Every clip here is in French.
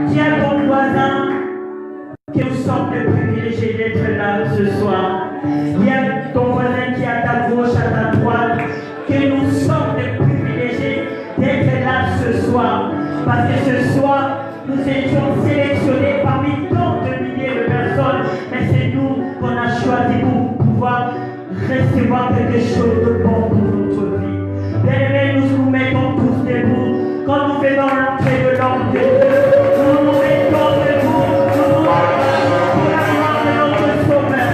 Dis à ton voisin que nous sommes les privilégiés d'être là ce soir. Dis à ton voisin qui est à ta gauche, à ta droite, que nous sommes les privilégiés d'être là ce soir. Parce que ce soir, nous étions sélectionnés parmi tant de milliers de personnes, mais c'est nous qu'on a choisi pour pouvoir recevoir quelque chose de bon pour notre vie. Bien-aimés, nous nous mettons tous debout. Quand nous faisons l'entrée de l'homme de Dieu, nous nous mettons debout, nous nous mettons pour la gloire de notre Sauveur.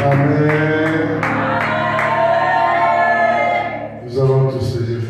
Amen. Nous allons tous se dire.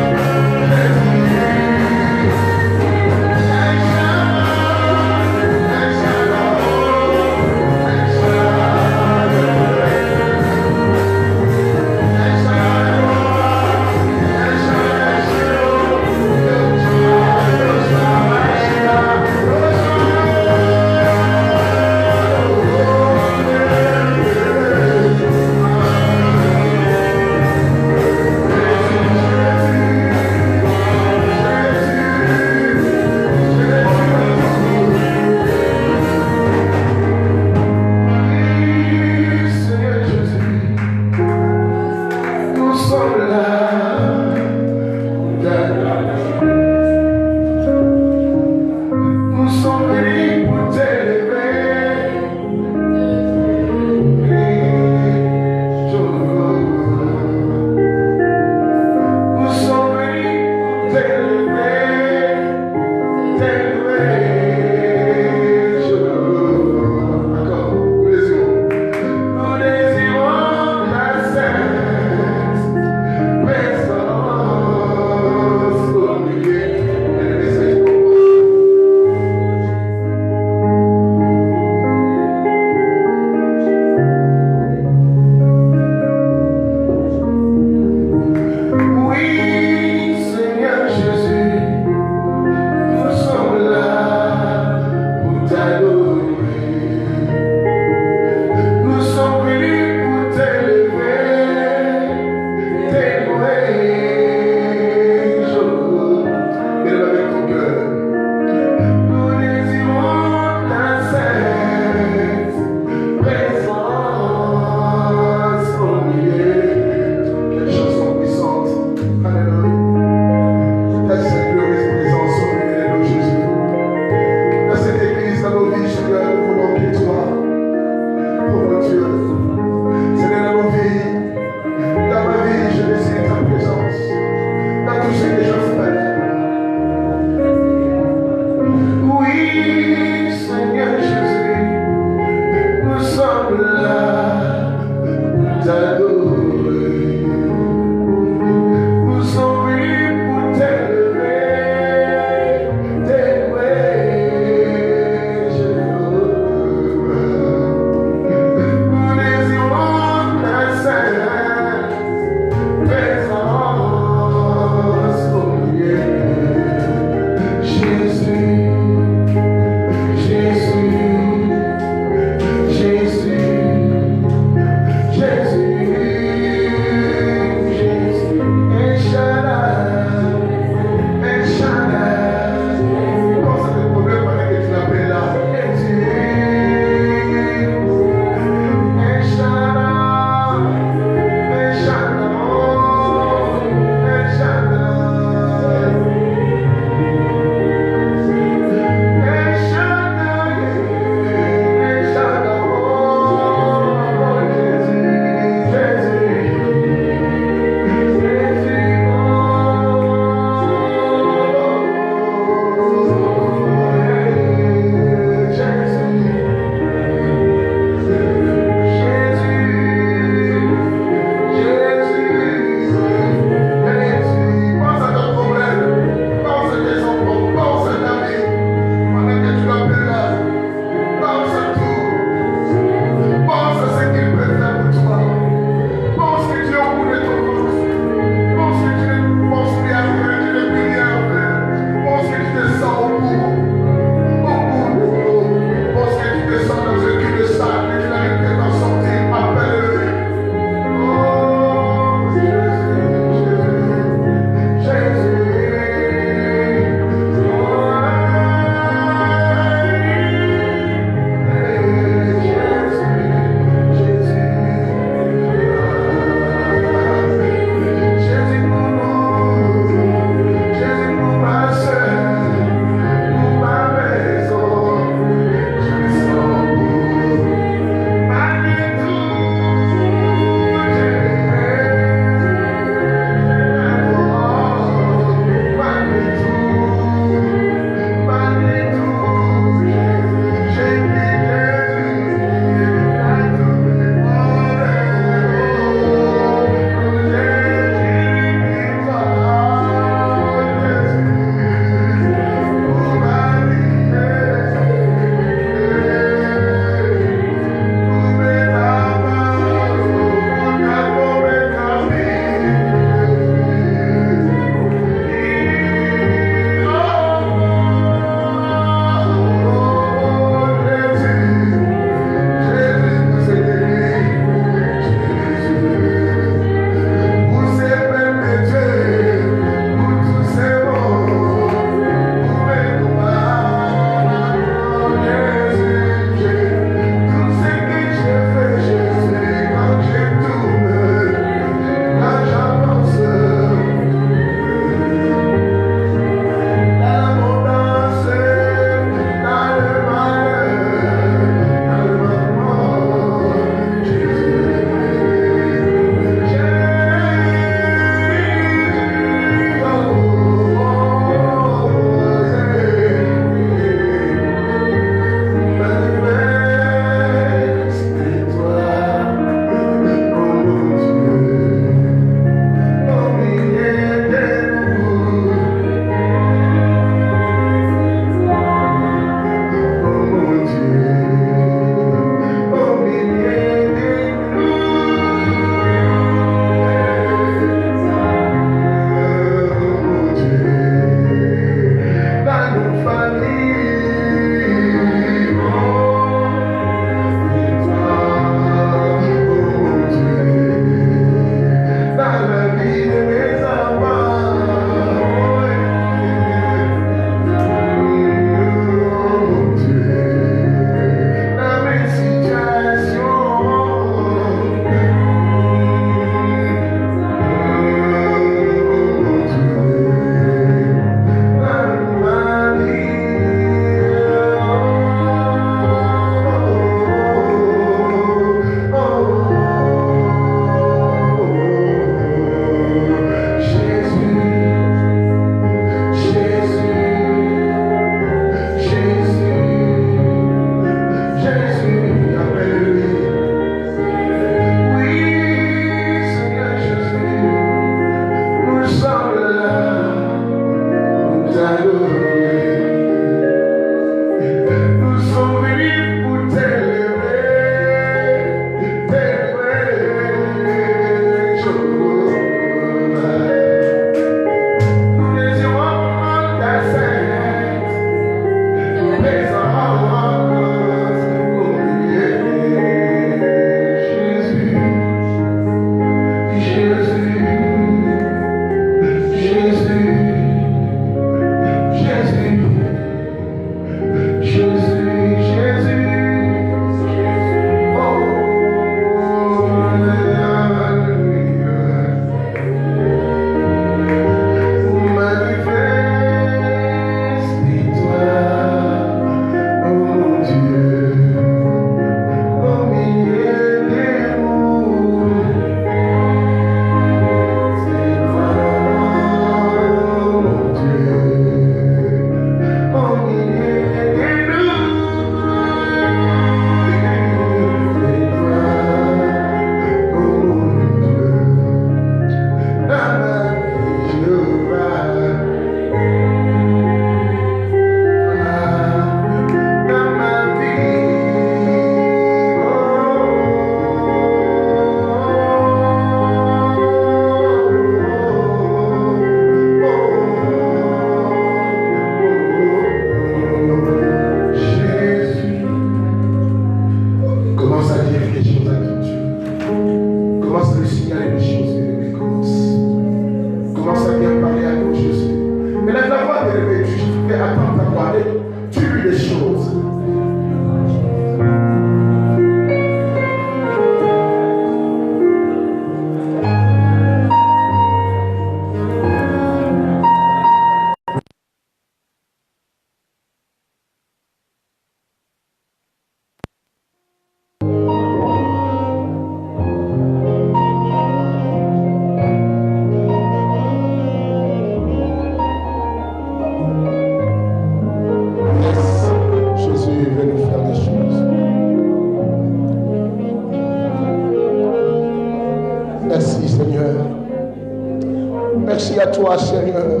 toi, Seigneur.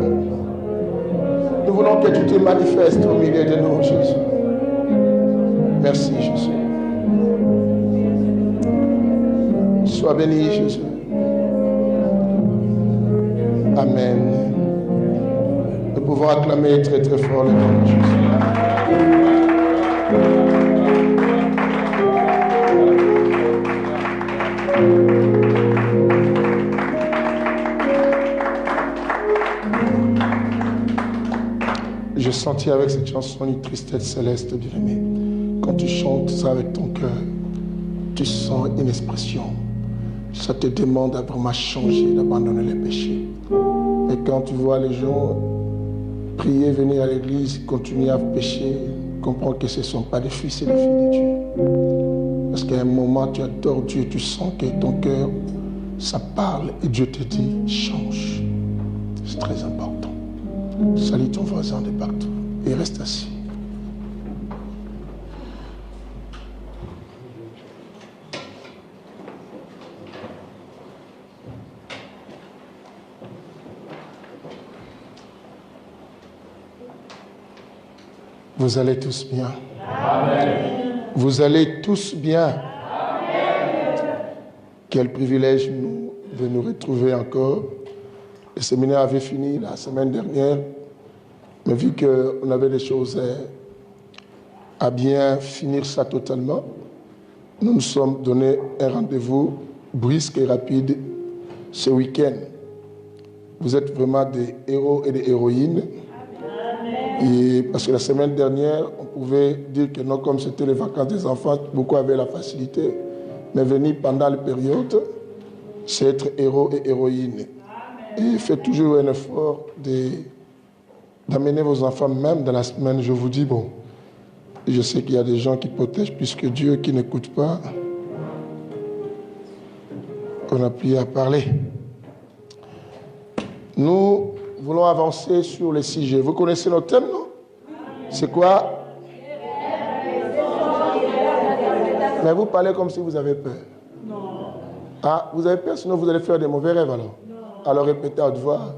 Nous voulons que tu te manifestes au milieu de nous, Jésus. Merci, Jésus. Sois béni, Jésus. Amen. Nous pouvons acclamer très très fort le nom de Jésus. Je sentis avec cette chanson une tristesse céleste, bien-aimé. Quand tu chantes ça avec ton cœur, tu sens une expression. Ça te demande à vraiment changer, d'abandonner les péchés. Et quand tu vois les gens prier, venir à l'église, continuer à pécher, comprends que ce ne sont pas des fils et des filles de Dieu. Parce qu'à un moment, tu adores Dieu, tu sens que ton cœur, ça parle et Dieu te dit, change. C'est très important. Salue ton voisin de partout et reste assis. Vous allez tous bien. Amen. Vous allez tous bien. Amen. Quel privilège de nous retrouver encore. Le séminaire avait fini la semaine dernière, mais vu qu'on avait des choses à bien finir ça totalement, nous nous sommes donné un rendez-vous brusque et rapide ce week-end. Vous êtes vraiment des héros et des héroïnes. Et parce que la semaine dernière, on pouvait dire que non, comme c'était les vacances des enfants, beaucoup avaient la facilité. Mais venir pendant la période, c'est être héros et héroïne. Et faites toujours un effort d'amener vos enfants, même dans la semaine. Je vous dis, bon, je sais qu'il y a des gens qui protègent plus que Dieu, qui n'écoutent pas. On n'a plus à parler. Nous voulons avancer sur les sujets. Vous connaissez notre thème, non? C'est quoi? Mais vous parlez comme si vous avez peur. Non. Ah, vous avez peur, sinon vous allez faire des mauvais rêves alors? Non. Alors répétez à haute voix.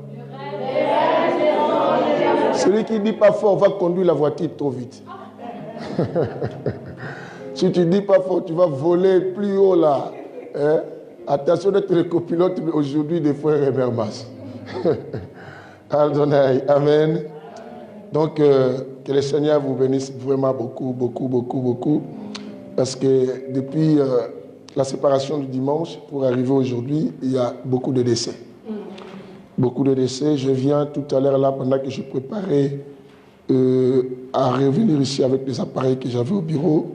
Celui qui ne dit pas fort va conduire la voiture trop vite. Si tu ne dis pas fort, tu vas voler plus haut là. Hein? Attention d'être le copilote aujourd'hui des frères et Mermas. Adonai, amen. Donc, que le Seigneur vous bénisse vraiment beaucoup, beaucoup, beaucoup, beaucoup. Parce que depuis la séparation du dimanche pour arriver aujourd'hui, il y a beaucoup de décès. Beaucoup de décès. Je viens tout à l'heure là, pendant que je préparais à revenir ici avec les appareils que j'avais au bureau.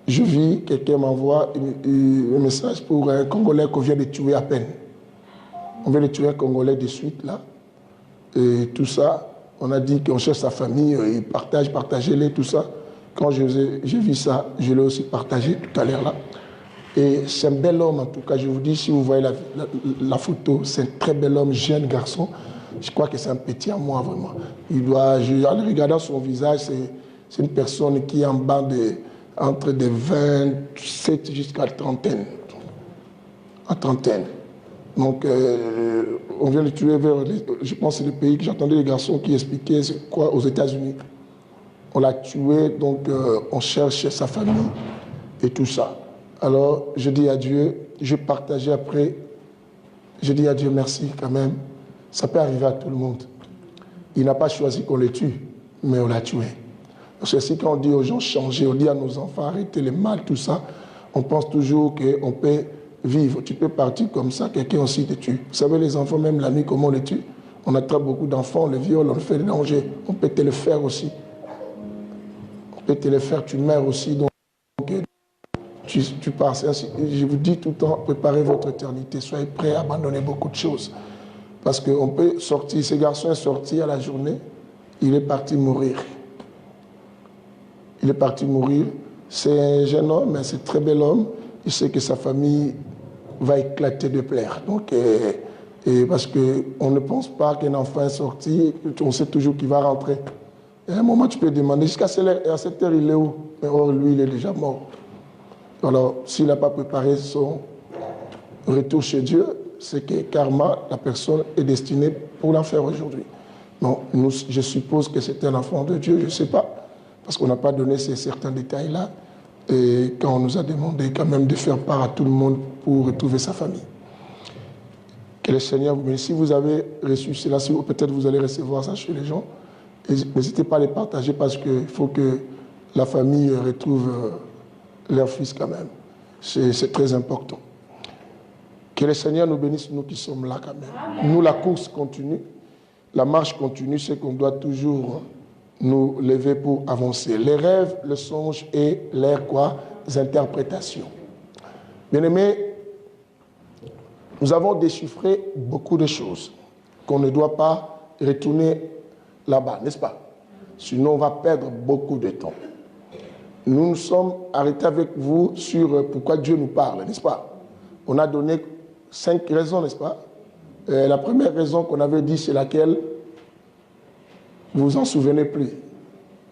Je vis, quelqu'un m'envoie un message pour un Congolais qu'on vient de tuer à peine. On vient de tuer un Congolais de suite là. Et tout ça, on a dit qu'on cherche sa famille, et partagez-les, tout ça. Quand j'ai vu ça, je l'ai aussi partagé tout à l'heure là. Et c'est un bel homme en tout cas, je vous dis, si vous voyez la photo, c'est un très bel homme, jeune garçon. Je crois que c'est un petit à moi vraiment. En regardant son visage, c'est une personne qui est en bas entre des 27 jusqu'à la trentaine. En trentaine. Donc, on vient de tuer je pense que c'est le pays que j'entendais les garçons qui expliquaient c'est quoi aux États-Unis. On l'a tué, donc on cherche sa famille et tout ça. Alors, je dis à Dieu, je partageais après, je dis à Dieu merci quand même. Ça peut arriver à tout le monde. Il n'a pas choisi qu'on le tue, mais on l'a tué. Parce que si quand on dit aux gens changer, on dit à nos enfants arrêtez le mal, tout ça, on pense toujours qu'on peut vivre. Tu peux partir comme ça, quelqu'un aussi te tue. Vous savez, les enfants, même la nuit, comment on les tue? On attrape beaucoup d'enfants, on les viole, on les fait des dangers. On peut te le faire aussi. On peut te le faire, tu meurs aussi. Donc, tu pars. Je vous dis tout le temps, préparez votre éternité. Soyez prêts à abandonner beaucoup de choses. Parce qu'on peut sortir. Ce garçon est sorti à la journée, il est parti mourir. Il est parti mourir. C'est un jeune homme, mais c'est un très bel homme. Il sait que sa famille va éclater de pleurs. Donc, parce qu'on ne pense pas qu'un enfant est sorti, on sait toujours qu'il va rentrer. Et à un moment, tu peux demander, jusqu'à cette heure, il est où? Mais or, lui, il est déjà mort. Alors, s'il n'a pas préparé son retour chez Dieu, c'est que karma, la personne est destinée pour la faire aujourd'hui. Non, je suppose que c'est un enfant de Dieu, je ne sais pas, parce qu'on n'a pas donné ces certains détails-là. Et quand on nous a demandé quand même de faire part à tout le monde pour retrouver sa famille. Que le Seigneur vous bénisse. Si vous avez reçu cela, peut-être vous allez recevoir ça chez les gens. N'hésitez pas à les partager parce qu'il faut que la famille retrouve leur fils quand même. C'est très important. Que le Seigneur nous bénisse, nous qui sommes là quand même. Amen. Nous, la course continue, la marche continue, c'est qu'on doit toujours nous lever pour avancer. Les rêves, le songe et les interprétations. Bien-aimés, nous avons déchiffré beaucoup de choses qu'on ne doit pas retourner là-bas, n'est-ce pas? Sinon, on va perdre beaucoup de temps. Nous nous sommes arrêtés avec vous sur pourquoi Dieu nous parle, n'est-ce pas? On a donné 5 raisons, n'est-ce pas? La première raison qu'on avait dit, c'est laquelle? Vous vous en souvenez plus.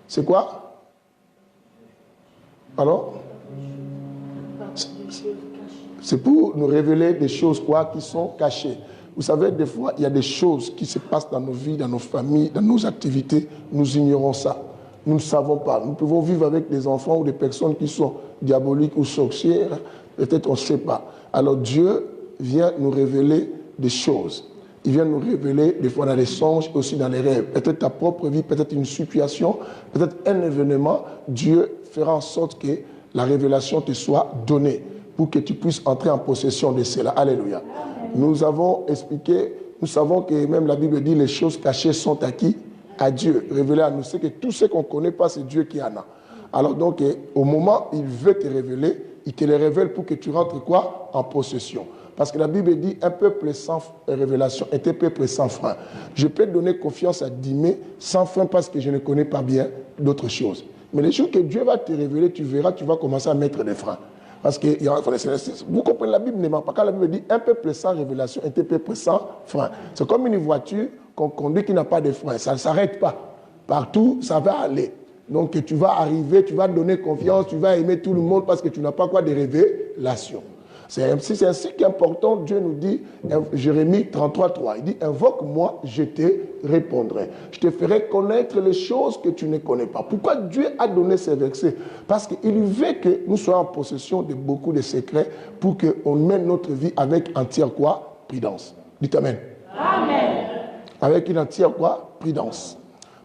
C'est quoi? Alors? C'est pour nous révéler des choses qui sont cachées. Vous savez, des fois, il y a des choses qui se passent dans nos vies, dans nos familles, dans nos activités. Nous ignorons ça. Nous ne savons pas. Nous pouvons vivre avec des enfants ou des personnes qui sont diaboliques ou sorcières. Peut-être on ne sait pas. Alors Dieu vient nous révéler des choses. Il vient nous révéler des fois dans les songes, aussi dans les rêves. Peut-être ta propre vie, peut-être une situation, peut-être un événement. Dieu fera en sorte que la révélation te soit donnée pour que tu puisses entrer en possession de cela. Alléluia. Nous avons expliqué, nous savons que même la Bible dit les choses cachées sont à qui? À Dieu. Révélé à nous. C'est que tout ce qu'on ne connaît pas, c'est Dieu qui en a. Alors donc, au moment où il veut te révéler, il te les révèle pour que tu rentres quoi? En possession. Parce que la Bible dit un peuple sans révélation est un peuple sans frein. Je peux donner confiance à Dimé sans frein parce que je ne connais pas bien d'autres choses. Mais les choses que Dieu va te révéler, tu verras, tu vas commencer à mettre des freins. Parce que vous comprenez, la Bible ne ment pas. Quand la Bible dit un peuple sans révélation est un peuple sans frein. C'est comme une voiture qu'on conduit qui n'a pas de frein. Ça ne s'arrête pas. Partout, ça va aller. Donc tu vas arriver, tu vas donner confiance, tu vas aimer tout le monde parce que tu n'as pas quoi de révélation. C'est ainsi qu'important, Dieu nous dit, Jérémie 33:3, il dit, invoque-moi, je te répondrai. Je te ferai connaître les choses que tu ne connais pas. Pourquoi Dieu a donné ces versets? Parce qu'il veut que nous soyons en possession de beaucoup de secrets pour qu'on mène notre vie avec entière prudence. Dites Amen. Amen. Avec une entière prudence.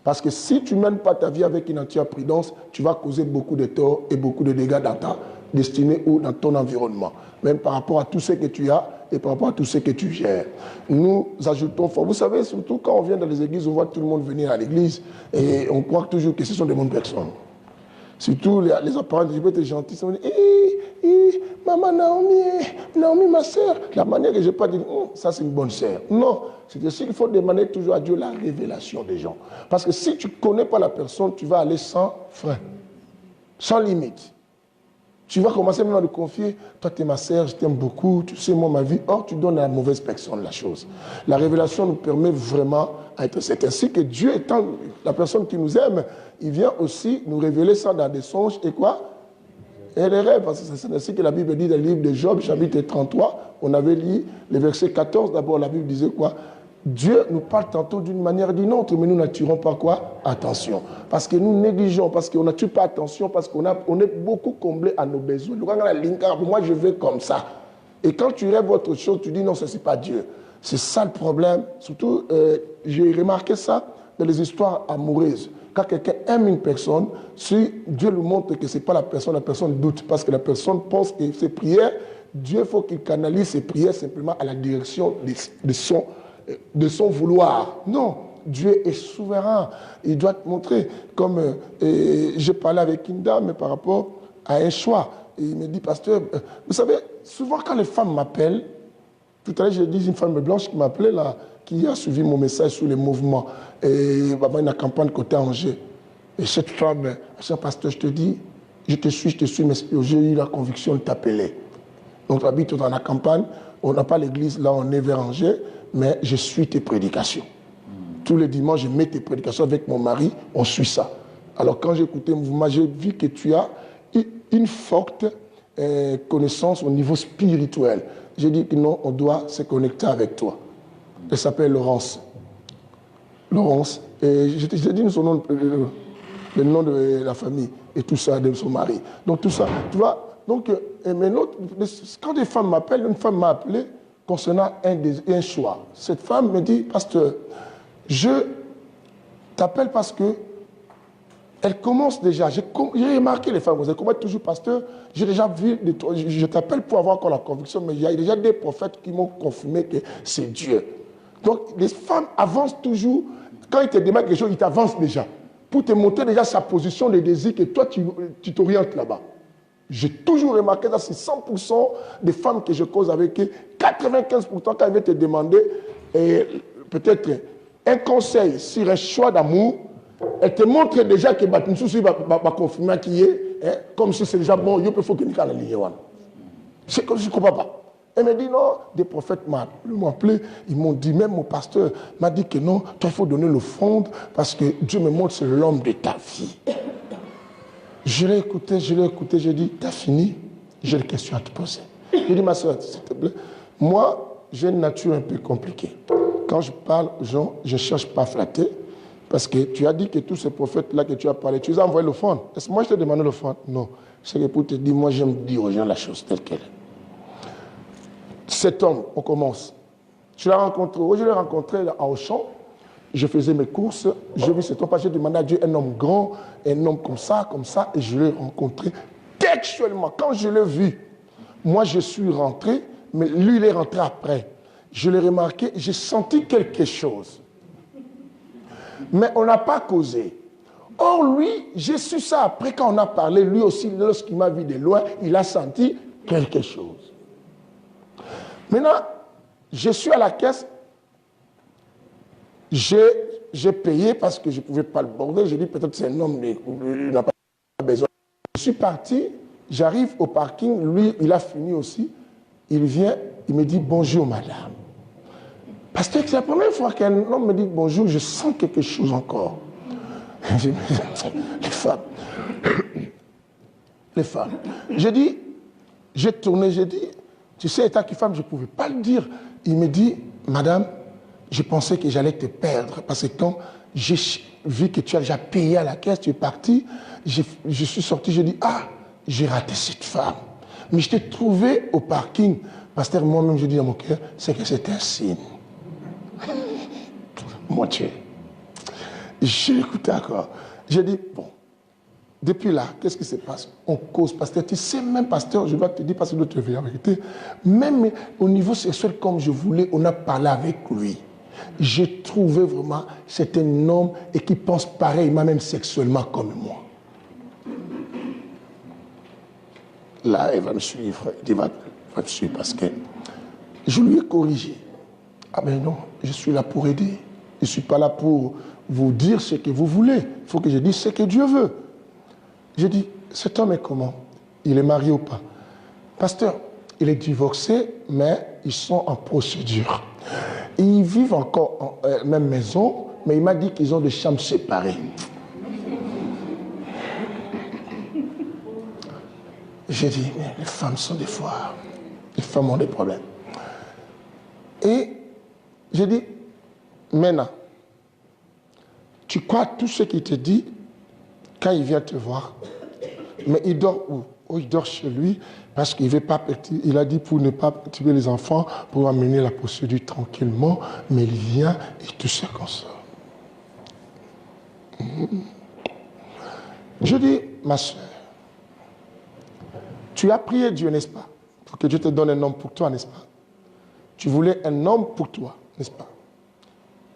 Parce que si tu ne mènes pas ta vie avec une entière prudence, tu vas causer beaucoup de torts et beaucoup de dégâts dans ta destinée ou dans ton environnement. Même par rapport à tout ce que tu as et par rapport à tout ce que tu gères. Nous ajoutons fort. Vous savez, surtout quand on vient dans les églises, on voit tout le monde venir à l'église et on croit toujours que ce sont des bonnes personnes. Surtout les apparences, je peux être gentil, ils disent maman Naomi, ma soeur. La manière que je n'ai pas dit, ça c'est une bonne soeur. Non, c'est aussi qu'il faut demander toujours à Dieu la révélation des gens. Parce que si tu ne connais pas la personne, tu vas aller sans frein, sans limite. Tu vas commencer maintenant à lui confier, toi tu es ma sœur, je t'aime beaucoup, tu sais moi ma vie. Or tu donnes à la mauvaise personne la chose. La révélation nous permet vraiment à être. C'est ainsi que Dieu étant la personne qui nous aime, il vient aussi nous révéler ça dans des songes et quoi? Et les rêves. Parce que c'est ainsi que la Bible dit dans le livre de Job, chapitre 33, on avait lu le verset 14, d'abord la Bible disait quoi? Dieu nous parle tantôt d'une manière ou d'une autre, mais nous n'attirons pas quoi? Attention. Parce que nous négligeons, parce qu'on n'attire pas attention, parce qu'on est beaucoup comblé à nos besoins. Moi, je veux comme ça. Et quand tu rêves autre chose, tu dis non, ce n'est pas Dieu. C'est ça le problème. Surtout, j'ai remarqué ça dans les histoires amoureuses. Quand quelqu'un aime une personne, si Dieu lui montre que ce n'est pas la personne doute. Parce que la personne pense que ses prières, Dieu faut qu'il canalise ses prières simplement à la direction de son vouloir. Non, Dieu est souverain. Il doit te montrer. Comme j'ai parlé avec une dame par rapport à un choix. Et il me dit, pasteur, vous savez, souvent quand les femmes m'appellent, tout à l'heure j'ai dit une femme blanche qui m'appelait là, qui a suivi mon message sur les mouvements. Et avant une campagne côté Angers. Et cette femme, cher pasteur, je te dis, je te suis, mais j'ai eu la conviction de t'appeler. Donc tu habites dans la campagne, on n'a pas l'église, là on est vers Angers, mais je suis tes prédications. Tous les dimanches, je mets tes prédications avec mon mari, on suit ça. Alors quand j'ai écouté le mouvement, j'ai vu que tu as une forte connaissance au niveau spirituel. J'ai dit que non, on doit se connecter avec toi. Elle s'appelle Laurence. Laurence. Et je t'ai dit son nom, le nom de la famille et tout ça, de son mari. Donc tout ça, tu vois. Donc, mais quand des femmes m'appellent, une femme m'a appelé concernant un choix. Cette femme me dit, pasteur, je t'appelle parce que elle commence déjà. J'ai remarqué les femmes, elles commencent toujours, pasteur, j'ai déjà vu, je t'appelle pour avoir encore la conviction, mais il y a déjà des prophètes qui m'ont confirmé que c'est Dieu. Donc les femmes avancent toujours, quand ils te demandent quelque chose, ils t'avancent déjà, pour te montrer déjà sa position de désir, que toi tu t'orientes là-bas. J'ai toujours remarqué ça, c'est 100% des femmes que je cause avec eux, 95% quand elles viennent te demander peut-être un conseil sur un choix d'amour, elle te montre déjà que Batoussou va confirmer qui est, hein, comme si c'est déjà bon, il faut que nous allions. C'est comme si je ne comprends pas. Elle me dit non, des prophètes m'ont appelé, ils m'ont dit, même mon pasteur m'a dit que non, toi il faut donner l'offrande parce que Dieu me montre c'est l'homme de ta vie. Je l'ai écouté, j'ai dit, t'as fini, j'ai des questions à te poser. J'ai dit, ma soeur, s'il te plaît, moi, j'ai une nature un peu compliquée. Quand je parle aux gens, je ne cherche pas à flatter, parce que tu as dit que tous ces prophètes-là que tu as parlé, tu les as envoyés l'offrande. Est-ce que moi je t'ai demandé l'offrande? Non. C'est que pour te dire, moi j'aime dire aux gens la chose telle qu'elle est. Cet homme, on commence. Je l'ai rencontré à Auchan. Je faisais mes courses, je vis cet homme, j'ai demandé à Dieu un homme grand, un homme comme ça, et je l'ai rencontré textuellement. Quand je l'ai vu, moi je suis rentré, mais lui il est rentré après. Je l'ai remarqué, j'ai senti quelque chose. Mais on n'a pas causé. Or lui, j'ai su ça après quand on a parlé, lui aussi, lorsqu'il m'a vu de loin, il a senti quelque chose. Maintenant, je suis à la caisse, j'ai payé parce que je ne pouvais pas le border. J'ai dit peut-être c'est un homme, il n'a pas besoin. Je suis parti, j'arrive au parking, lui, il a fini aussi. Il vient, il me dit bonjour madame. Parce que c'est la première fois qu'un homme me dit bonjour, je sens quelque chose encore. Les femmes. J'ai tourné, j'ai dit, tu sais, état qui femme, je ne pouvais pas le dire. Il me dit, madame, je pensais que j'allais te perdre parce que quand j'ai vu que tu as déjà payé à la caisse, tu es parti, je suis sorti, je dis, ah, j'ai raté cette femme. Mais je t'ai trouvé au parking. Pasteur, moi-même, je dis dans mon cœur, c'est que c'est un signe. Mon Dieu. J'ai écouté encore. J'ai dit, bon, depuis là, qu'est-ce qui se passe? On cause, pasteur. Tu sais, même pasteur, je dois te dire, parce que je dois te dire la vérité, même au niveau sexuel, comme je voulais, on a parlé avec lui. J'ai trouvé vraiment, c'est un homme et qui pense pareillement, même sexuellement comme moi. Là, elle va me suivre. Il va me suivre parce que je lui ai corrigé. Ah ben non, je suis là pour aider. Je ne suis pas là pour vous dire ce que vous voulez. Il faut que je dise ce que Dieu veut. J'ai dit, cet homme est comment? Il est marié ou pas? Pasteur, il est divorcé, mais ils sont en procédure. Ils vivent encore en même maison, mais il m'a dit qu'ils ont des chambres séparées. J'ai dit, mais les femmes sont des fois, les femmes ont des problèmes. Et j'ai dit, maintenant, tu crois tout ce qu'il te dit quand il vient te voir, mais il dort où? Oh, il dort chez lui parce qu'il veut pas perturber. Il a dit pour ne pas perturber les enfants, pour amener la procédure tranquillement, mais il vient et tout ça comme ça. Je dis, ma soeur, tu as prié Dieu, n'est-ce pas? Pour que Dieu te donne un homme pour toi, n'est-ce pas? Tu voulais un homme pour toi, n'est-ce pas?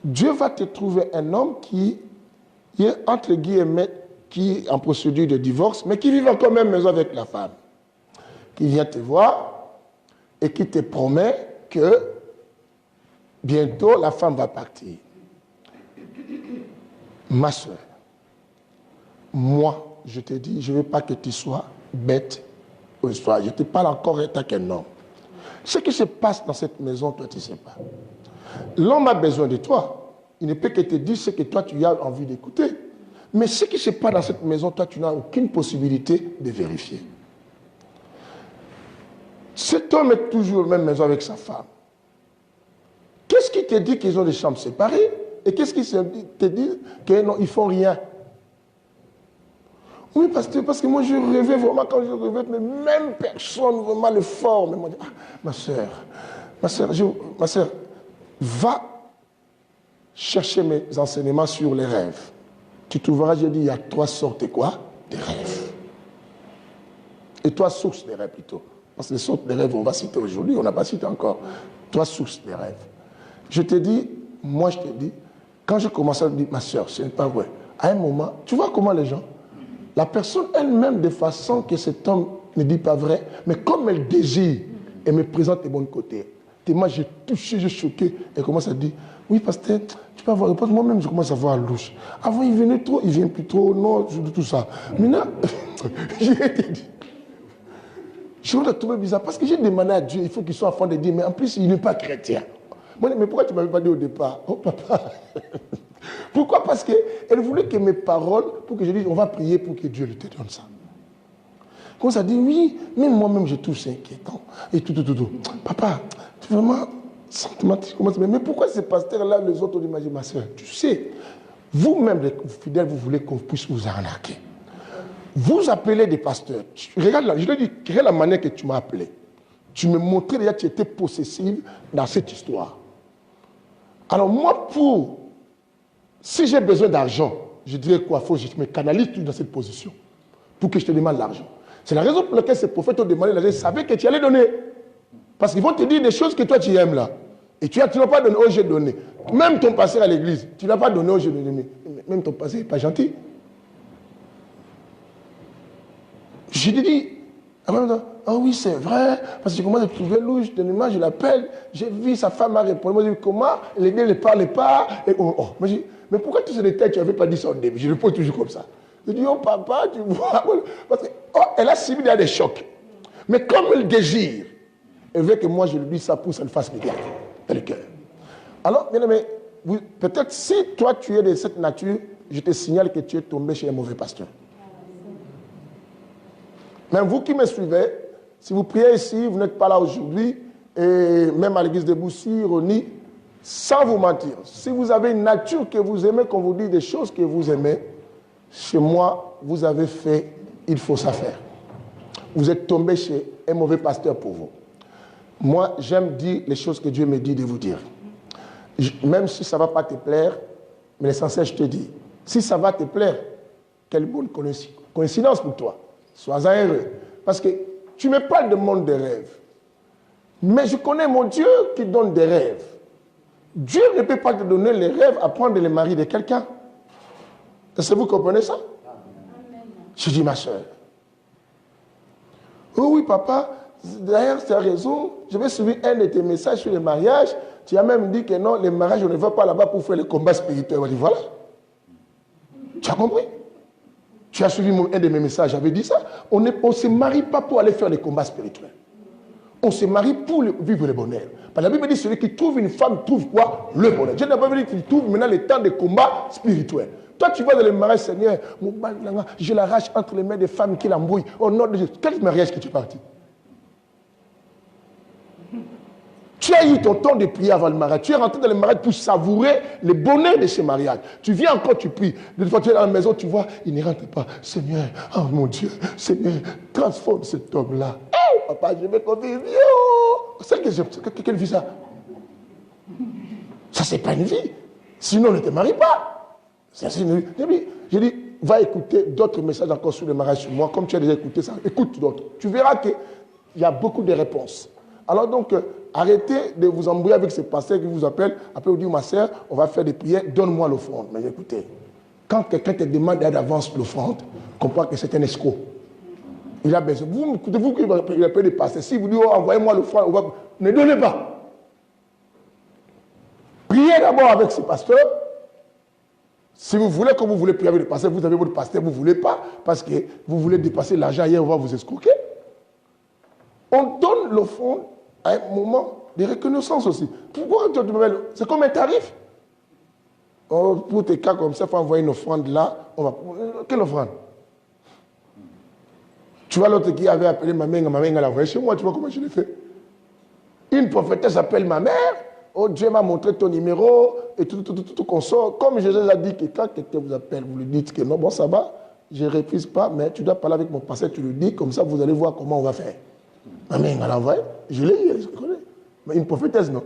Dieu va te trouver un homme qui est, entre guillemets, qui est en procédure de divorce, mais qui vit encore même maison avec la femme. Qui vient te voir et qui te promet que bientôt la femme va partir. Ma soeur, moi, je te dis, je ne veux pas que tu sois bête au soir. Je te parle encore étant qu'un homme. Ce qui se passe dans cette maison, toi, tu ne sais pas. L'homme a besoin de toi. Il ne peut que te dire ce que toi, tu as envie d'écouter. Mais ce qui se passe dans cette maison, toi, tu n'as aucune possibilité de vérifier. Cet homme est toujours dans la même maison avec sa femme. Qu'est-ce qui te dit qu'ils ont des chambres séparées? Et qu'est-ce qu'ils te disent? Que non, ils ne font rien. Oui, parce que moi, je rêvais vraiment, quand je rêvais, mais même personne, vraiment, le fort. Mais moi, ma soeur, va chercher mes enseignements sur les rêves. Tu trouveras, j'ai dit, il y a 3 sortes de quoi? Des rêves. Et 3 sources des rêves plutôt. Parce que les sortes de rêves, on va citer aujourd'hui, on n'a pas cité encore. 3 sources des rêves. Je te dis, moi je te dis, quand je commençais à dire, ma soeur, ce n'est pas vrai. À un moment, tu vois comment les gens, la personne elle-même, de façon que cet homme ne dit pas vrai, mais comme elle désire, elle me présente les bons côtés. Tellement j'ai touché, j'ai choqué, elle commence à dire, oui, pasteur, tu peux avoir, moi-même je commence à voir louche. Avant il venait trop, il vient plus trop, non, tout ça. Maintenant, j'ai été dit, je me trouvé bizarre, parce que j'ai demandé à Dieu, il faut qu'il soit enfant de Dieu, mais en plus il n'est pas chrétien. Moi, mais pourquoi tu ne m'avais pas dit au départ? Oh papa. Pourquoi? Parce qu'elle voulait que mes paroles, pour que je dise, on va prier pour que Dieu te donne ça. Comme ça dit, oui, même moi-même je trouve c'est inquiétant. Et tout. Papa, tu es vraiment sentimental. Mais pourquoi ces pasteurs-là, les autres, on dit, ma soeur, tu sais, vous-même, les fidèles, vous voulez qu'on puisse vous arnaquer. Vous appelez des pasteurs. Regarde, je te dis, regarde la manière que tu m'as appelé. Tu me montrais déjà que tu étais possessive dans cette histoire. Alors moi, si j'ai besoin d'argent, je dirais quoi? Faut que je me canalise tout dans cette position pour que je te demande l'argent. C'est la raison pour laquelle ces prophètes ont demandé l'argent. Ils savaient que tu allais donner. Parce qu'ils vont te dire des choses que toi tu aimes là. Et tu n'as pas donné, oh j'ai donné. Même ton pasteur à l'église, tu n'as pas donné, oh j'ai donné. Même ton pasteur n'est pas gentil. Je lui dis, ah oui, c'est vrai, parce que je commence à trouver louche, je l'appelle, j'ai vu sa femme a répondu, moi je dis, comment? Les gars ne parlaient pas. Et moi, je dis, mais pourquoi tous ces détails, tu n'avais pas dit ça au début? Je réponds toujours comme ça. Je dis, oh papa, tu vois, parce que, elle a subi des chocs. Mais comme elle désire, elle veut que moi je lui dise ça pour que ça le fasse bien dans le cœur. Alors, bien aimé, peut-être si toi tu es de cette nature, je te signale que tu es tombé chez un mauvais pasteur. Même vous qui me suivez, si vous priez ici, vous n'êtes pas là aujourd'hui, et même à l'église de Boussy, Rony, sans vous mentir, si vous avez une nature que vous aimez, qu'on vous dit des choses que vous aimez, chez moi, vous avez fait, il faut ça faire. Vous êtes tombé chez un mauvais pasteur pour vous. Moi, j'aime dire les choses que Dieu me dit de vous dire. Même si ça ne va pas te plaire, mais l'essentiel, je te dis, si ça va te plaire, quelle bonne coïncidence pour toi. Sois-en heureux. Parce que tu me parles de monde des rêves. Mais je connais mon Dieu qui donne des rêves. Dieu ne peut pas te donner les rêves à prendre le mari de quelqu'un. Est-ce que vous comprenez ça? Je dis, ma soeur. Oh oui, papa, d'ailleurs, tu as raison. Je vais suivre un de tes messages sur le mariage. Tu as même dit que non, le mariage, on ne va pas là-bas pour faire le combat spirituel. Je dis, voilà. Tu as compris? Tu as suivi un de mes messages, j'avais dit ça. On ne se marie pas pour aller faire des combats spirituels. On se marie pour vivre le bonheur. Parce que la Bible dit celui qui trouve une femme trouve quoi? Le bonheur. Dieu n'a pas dit qu'il trouve maintenant le temps de combat spirituel. Toi, tu vas dans le mariage, Seigneur, je l'arrache entre les mains des femmes qui l'embrouillent. Au nom de Jésus. Quel mariage que tu es parti? Tu as eu ton temps de prier avant le mariage. Tu es rentré dans le mariage pour savourer le bonheur de ce mariage. Tu viens encore, tu pries. Des fois, tu es dans la maison, tu vois, il ne rentre pas. Seigneur, oh mon Dieu, Seigneur, transforme cet homme-là. Oh, papa, je vais convivre. Quelle vie ça? Ça, c'est pas une vie. Sinon, ne te marie pas. J'ai dit, va écouter d'autres messages encore sur le mariage sur moi. Comme tu as déjà écouté ça, écoute d'autres. Tu verras qu'il y a beaucoup de réponses. Alors donc, arrêtez de vous embrouiller avec ces pasteurs qui vous appellent. Après, vous dites, ma soeur, on va faire des prières, donne-moi l'offrande. Mais écoutez, quand quelqu'un te demande d'avance l'offrande, comprends que c'est un escroc. Il a besoin. Vous qui appelez des pasteurs, si vous dites, oh, envoyez-moi l'offrande, ne donnez pas. Priez d'abord avec ces pasteurs. Si vous voulez, comme vous voulez prier avec les pasteurs, vous avez votre pasteur, vous ne voulez pas, parce que vous voulez dépasser l'argent, hier, on va vous escroquer. On donne l'offrande à un moment de reconnaissance aussi. Pourquoi tu te rappelles? C'est comme un tarif. Oh, pour tes cas comme ça, il faut envoyer une offrande là. Quelle offrande? Tu vois l'autre qui avait appelé ma mère l'a envoyé chez moi, tu vois comment je l'ai fait? Une prophétesse appelle ma mère, oh, Dieu m'a montré ton numéro, et tout qu'on sort. Comme je vous ai dit que quand quelqu'un vous appelle, vous lui dites que non, bon, ça va, je ne refuse pas, mais tu dois parler avec mon pasteur, tu lui dis, comme ça, vous allez voir comment on va faire. Maman, il m'a envoyé, je l'ai eu, je connais. Mais une prophétesse, non.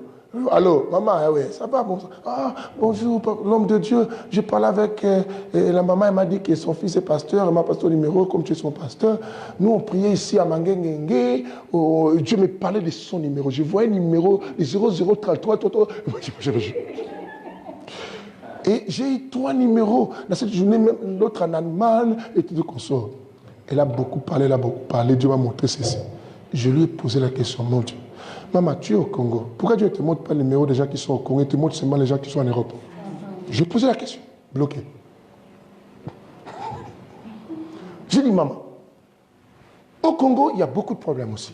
Allô, maman, oui, ça va, bon. Ah, bonjour, l'homme de Dieu. Je parle avec la maman, elle m'a dit que son fils est pasteur, elle m'a passé ton numéro, comme tu es son pasteur. Nous, on priait ici à Mangengengue. Dieu me parlait de son numéro. Je voyais le numéro 0033. Et j'ai eu 3 numéros. Dans cette journée, même l'autre en Allemagne, et tout comme ça. Elle a beaucoup parlé, Dieu m'a montré ceci. Je lui ai posé la question, mon Dieu. Maman, tu es au Congo. Pourquoi Dieu ne te montre pas le numéro des gens qui sont au Congo, il te montre seulement les gens qui sont en Europe? J'ai posé la question, bloqué. J'ai dit, maman, au Congo, il y a beaucoup de problèmes aussi.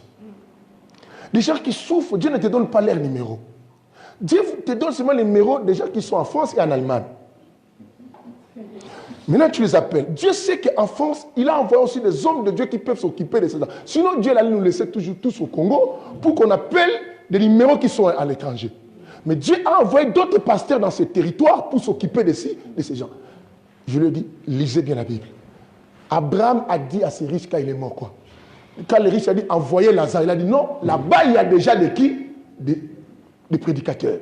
Les gens qui souffrent, Dieu ne te donne pas leur numéro. Dieu te donne seulement les numéros des gens qui sont en France et en Allemagne. Maintenant, tu les appelles. Dieu sait qu'en France, il a envoyé aussi des hommes de Dieu qui peuvent s'occuper de cela. Sinon, Dieu allait nous laisser toujours tous au Congo pour qu'on appelle des numéros qui sont à l'étranger. Mais Dieu a envoyé d'autres pasteurs dans ces territoires pour s'occuper de ces gens. Je lui ai dit, lisez bien la Bible. Abraham a dit à ses riches quand il est mort, quoi. Quand les riches a dit, envoyez Lazare, il a dit, non, là-bas, il y a déjà des qui? Des prédicateurs.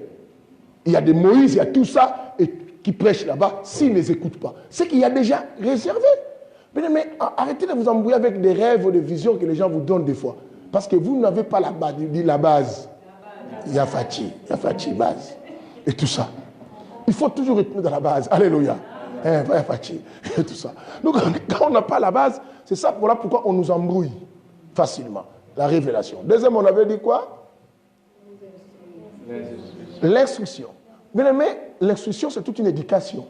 Il y a des Moïse, il y a tout ça, et qui prêchent là-bas, s'ils ne les écoutent pas. C'est qu'il y a déjà réservé. Mais arrêtez de vous embrouiller avec des rêves ou des visions que les gens vous donnent des fois. Parce que vous n'avez pas la base. Il dit la base. Yafati, base. Et tout ça. Il faut toujours retourner dans la base. Alléluia. Yafati. Et tout ça. Donc, quand on n'a pas la base, c'est ça voilà pourquoi on nous embrouille facilement. La révélation. Deuxième, on avait dit quoi? L'instruction. Mais l'instruction, c'est toute une éducation.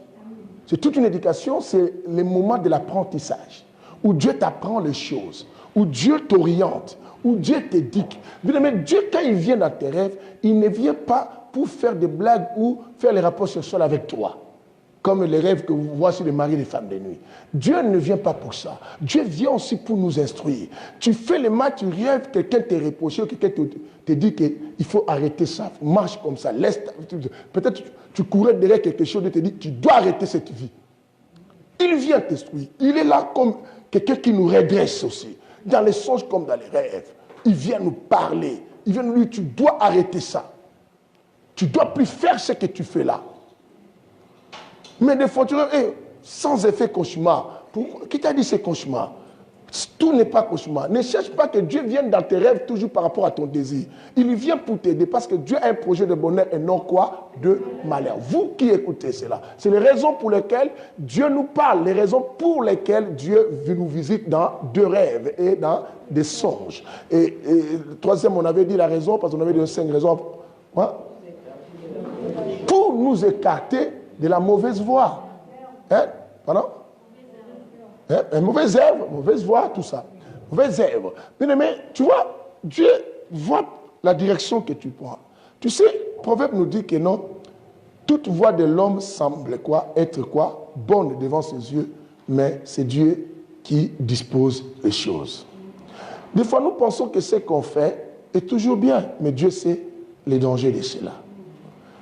C'est toute une éducation, c'est le moment de l'apprentissage, où Dieu t'apprend les choses, où Dieu t'oriente, où Dieu t'éduque. Mais Dieu, quand il vient dans tes rêves, il ne vient pas pour faire des blagues ou faire les rapports sexuels avec toi, comme les rêves que vous voyez sur les maris et les femmes de nuit. Dieu ne vient pas pour ça. Dieu vient aussi pour nous instruire. Tu fais le mal, tu rêves, quelqu'un t'est reproché, quelqu'un te dit qu'il faut arrêter ça, marche comme ça, laisse. Peut-être tu courais derrière quelque chose et te dit tu dois arrêter cette vie. Il vient t'instruire. Il est là comme quelqu'un qui nous redresse aussi. Dans les songes comme dans les rêves. Il vient nous parler. Il vient nous dire tu dois arrêter ça. Tu ne dois plus faire ce que tu fais là. Mais des fois, tu rêves, sans effet cauchemar. Qui t'a dit c'est cauchemar? Tout n'est pas cauchemar. Ne cherche pas que Dieu vienne dans tes rêves toujours par rapport à ton désir. Il vient pour t'aider parce que Dieu a un projet de bonheur et non quoi? De malheur. Vous qui écoutez cela, c'est les raisons pour lesquelles Dieu nous parle, les raisons pour lesquelles Dieu nous visite dans deux rêves et dans des songes. Et troisième, on avait dit la raison, parce qu'on avait dit 5 raisons. Quoi? Pour nous écarter de la mauvaise voie. Hein? Pardon? Mauvaise œuvre, mauvaise voie, tout ça. Mauvaise œuvre. Mais tu vois, Dieu voit la direction que tu prends. Tu sais, le proverbe nous dit que non, toute voie de l'homme semble quoi? Être quoi? Bonne devant ses yeux, mais c'est Dieu qui dispose des choses. Des fois, nous pensons que ce qu'on fait est toujours bien, mais Dieu sait les dangers de cela.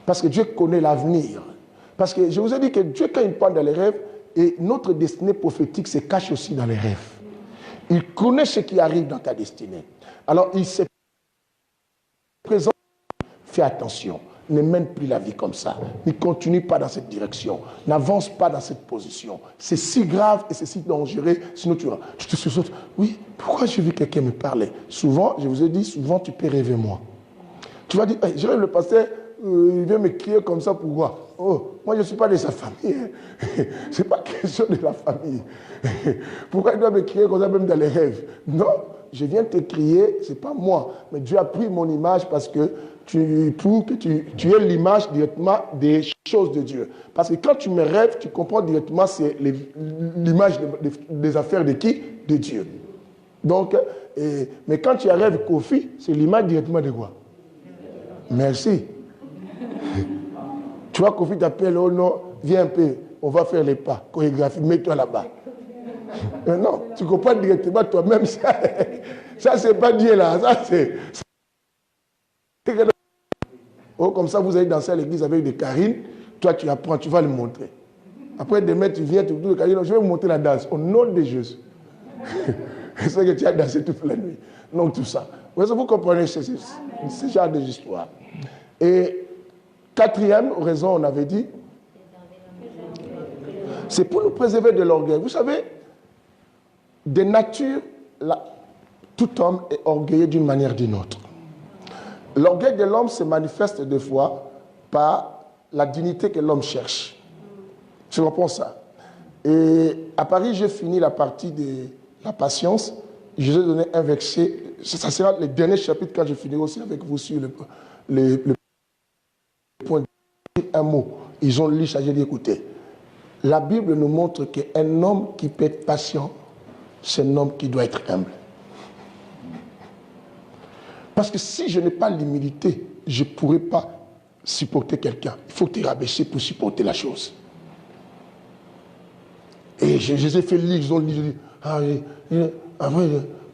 Parce que Dieu connaît l'avenir. Parce que je vous ai dit que Dieu, quand il parle dans les rêves, et notre destinée prophétique se cache aussi dans les rêves. Il connaît ce qui arrive dans ta destinée. Alors, il se présente. Fais attention. Ne mène plus la vie comme ça. Ne continue pas dans cette direction. N'avance pas dans cette position. C'est si grave et c'est si dangereux. Sinon, tu te sursautes. Oui, pourquoi j'ai vu quelqu'un me parler? Souvent, je vous ai dit, souvent, tu peux rêver moi. Tu vas dire, hey, je rêve le pasteur, il vient me crier comme ça, pourquoi? Oh, moi je ne suis pas de sa famille. Ce n'est pas question de la famille. Pourquoi il doit me crier comme ça même dans les rêves? Non, je viens te crier, ce n'est pas moi. Mais Dieu a pris mon image parce que tu es l'image directement des choses de Dieu. Parce que quand tu me rêves, tu comprends directement c'est l'image des affaires de qui? De Dieu. Donc, mais quand tu rêves Kofi, c'est l'image directement de quoi? Merci. Tu vois, Kofi t'appelle, oh non, viens un peu, on va faire les pas, chorégraphie, mets-toi là-bas. Non, tu comprends directement toi-même, ça c'est pas Dieu là, ça c'est... Oh, comme ça, vous allez danser à l'église avec des carines. Toi, tu apprends, tu vas le montrer. Après, demain, tu viens, tu dis, je vais vous montrer la danse. Au nom de Jésus. C'est que tu as dansé toute la nuit. Non, tout ça. Vous comprenez ce genre d'histoire. Et quatrième raison, on avait dit, c'est pour nous préserver de l'orgueil. Vous savez, de nature, tout homme est orgueilleux d'une manière ou d'une autre. L'orgueil de l'homme se manifeste des fois par la dignité que l'homme cherche. Je reprends ça. Et à Paris, j'ai fini la partie de la patience. Je vous ai donné un verset. Ça sera le dernier chapitre quand je finirai aussi avec vous sur le point. Un mot. Ils ont lu ça, j'ai dit écoutez. La Bible nous montre qu'un homme qui peut être patient, c'est un homme qui doit être humble. Parce que si je n'ai pas l'humilité, je ne pourrai pas supporter quelqu'un. Il faut te rabaisser pour supporter la chose. Et je les ai fait lire, ils ont lu, je dis, après,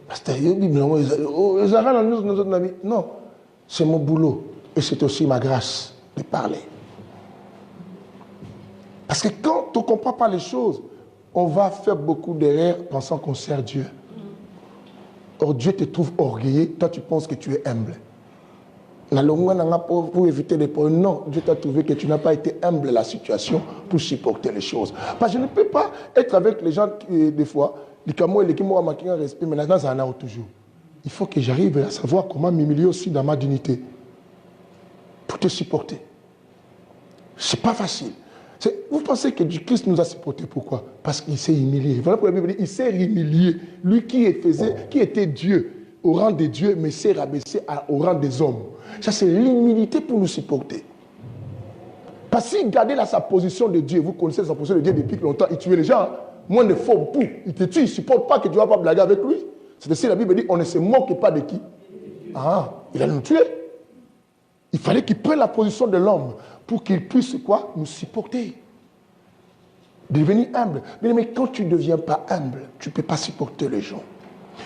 pasteur, non, c'est mon boulot. Et c'est aussi ma grâce de parler. Parce que quand on ne comprend pas les choses, on va faire beaucoup d'erreurs pensant qu'on sert Dieu. Or, Dieu te trouve orgueilleux, toi tu penses que tu es humble. Pour éviter les problèmes, non, Dieu t'a trouvé que tu n'as pas été humble à la situation pour supporter les choses. Parce que je ne peux pas être avec les gens qui, des fois, les camots et les qui m'ont manqué un respect, mais là, ça en a toujours. Il faut que j'arrive à savoir comment m'humilier aussi dans ma dignité pour te supporter. Ce n'est pas facile. Vous pensez que Christ nous a supporté, pourquoi? Parce qu'il s'est humilié. Voilà pourquoi la Bible dit, il s'est humilié. Lui qui était Dieu, au rang des dieux, mais s'est rabaissé au rang des hommes. Ça, c'est l'humilité pour nous supporter. Parce qu'il gardait là sa position de Dieu. Vous connaissez sa position de Dieu depuis longtemps. Il tuait les gens. Moins de faux pour. Il te tue, il ne supporte pas que tu ne vas pas blaguer avec lui. C'est ainsi la Bible dit, on ne se moque pas de qui? Ah, il allait nous tuer. Il fallait qu'il prenne la position de l'homme pour qu'il puisse quoi? Nous supporter. Devenir humble. Mais quand tu ne deviens pas humble, tu ne peux pas supporter les gens.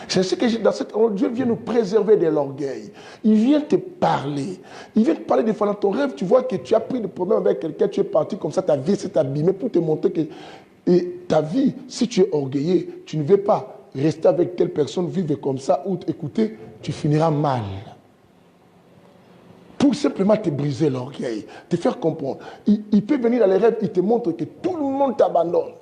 C'est ce que dans cette Dieu vient nous préserver de l'orgueil. Il vient te parler. Il vient te parler des fois dans ton rêve. Tu vois que tu as pris des problèmes avec quelqu'un, tu es parti comme ça, ta vie s'est abîmée pour te montrer que ta vie, si tu es orgueilleux, tu ne veux pas rester avec telle personne, vivre comme ça ou écouter, tu finiras mal. Pour simplement te briser l'orgueil, te faire comprendre. Il peut venir dans les rêves, il te montre que tout le monde t'abandonne.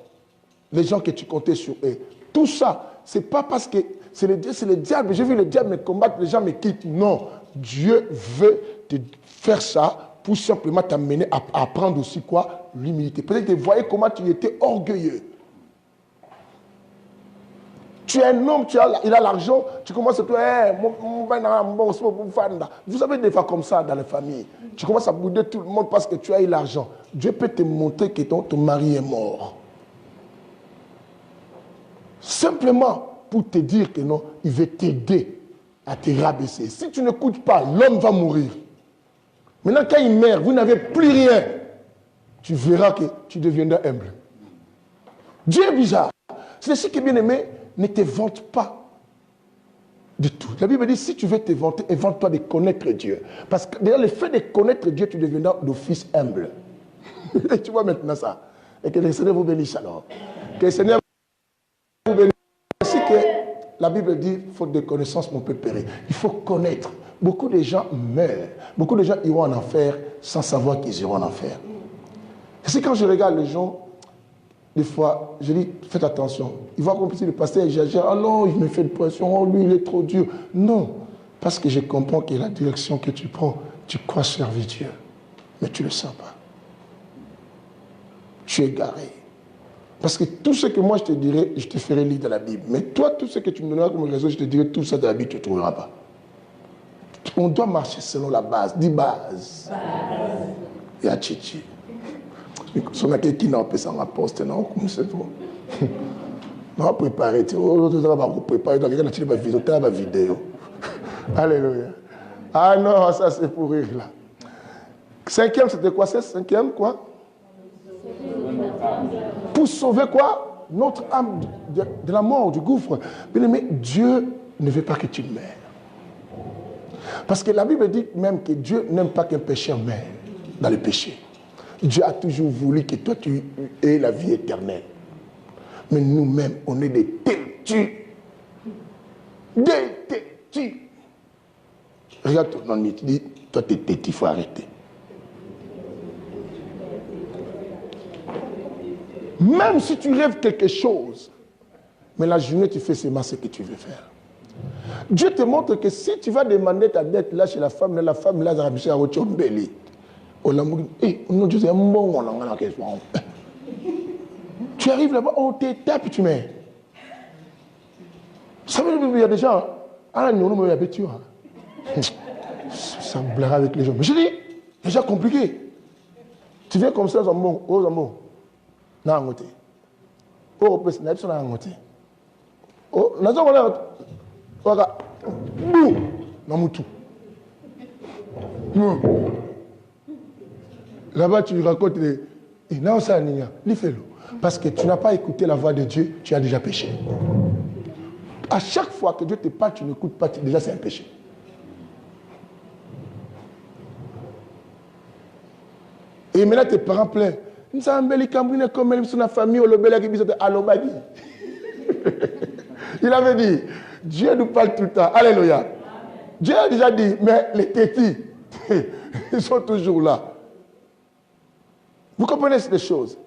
Les gens que tu comptais sur eux. Tout ça, ce n'est pas parce que c'est le diable. J'ai vu le diable me combattre, les gens me quittent. Non, Dieu veut te faire ça pour simplement t'amener à apprendre aussi quoi? L'humilité. Peut-être que vous voyez comment tu étais orgueilleux. Tu es un homme, il a l'argent, tu commences à dire, vous savez des fois comme ça dans les familles, tu commences à bouder tout le monde parce que tu as eu l'argent. Dieu peut te montrer que ton mari est mort. Simplement pour te dire que non, il veut t'aider à te rabaisser. Si tu n'écoutes pas, l'homme va mourir. Maintenant, quand il meurt, vous n'avez plus rien. Tu verras que tu deviendras humble. Dieu est bizarre. C'est ce qui est bien aimé. Ne te vante pas de tout. La Bible dit, si tu veux te vanter, évante-toi de connaître Dieu. Parce que déjà, le fait de connaître Dieu, tu deviendras d'office humble. Et tu vois maintenant ça. Et que le Seigneur vous bénisse alors. Que le Seigneur vous bénisse. Ainsi que la Bible dit, faute de connaissance, mon peuple périt. Il faut connaître. Beaucoup de gens meurent. Beaucoup de gens iront en enfer sans savoir qu'ils iront en enfer. C'est quand je regarde les gens, des fois, je dis, faites attention. Il va comprendre le pasteur exagère. Ah non, il me fait de pression. Oh, lui, il est trop dur. Non, parce que je comprends que la direction que tu prends, tu crois servir Dieu. Mais tu ne le sens pas. Tu es égaré. Parce que tout ce que moi je te dirai, je te ferai lire dans la Bible. Mais toi, tout ce que tu me donneras comme raison, je te dirai tout ça dans la Bible, tu ne trouveras pas. On doit marcher selon la base. Dis base. Et à Chichi. Si on a quelqu'un qui n'a pas son poste, non, comme c'est tout. On va préparer. On va préparer. On va la vidéo. Alléluia. Ah non, ça c'est pour rire là. Cinquième, c'était quoi? C'est cinquième, quoi? Pour sauver quoi? Notre âme de la mort, du gouffre. Bien aimé, Dieu ne veut pas que tu meurs. Parce que la Bible dit même que Dieu n'aime pas qu'un pécheur meure dans le péché. Dieu a toujours voulu que toi tu aies la vie éternelle. Mais nous-mêmes, on est des têtus. Des têtus. Regarde ton ami, tu dis, toi tu es têtu, il faut arrêter. Même si tu rêves quelque chose, mais la journée tu fais seulement ce que tu veux faire. Dieu te montre que si tu vas demander ta dette là chez la femme là, ça va bicher à Ochombeli. Tu arrives là-bas, on te tape, tu mets. Ça veut dire qu'il y a des gens, ça me blaira avec les gens. Mais je dis, c'est déjà compliqué. Tu viens comme ça, Zambo, oh Zambo, n'a pas ngoté. Oh, peut-être n'a pas ngoté. Oh, n'a pas ngoté. Oh, bouh, n'a pas tout. Là-bas, tu lui racontes les. Non, ça, fais-le. Parce que tu n'as pas écouté la voix de Dieu, tu as déjà péché. À chaque fois que Dieu te parle, tu n'écoutes pas, déjà c'est un péché. Et maintenant tes parents pleurent. Il avait dit, Dieu nous parle tout le temps. Alléluia. Dieu a déjà dit, mais les tétis, ils sont toujours là. Vous comprenez ces choses?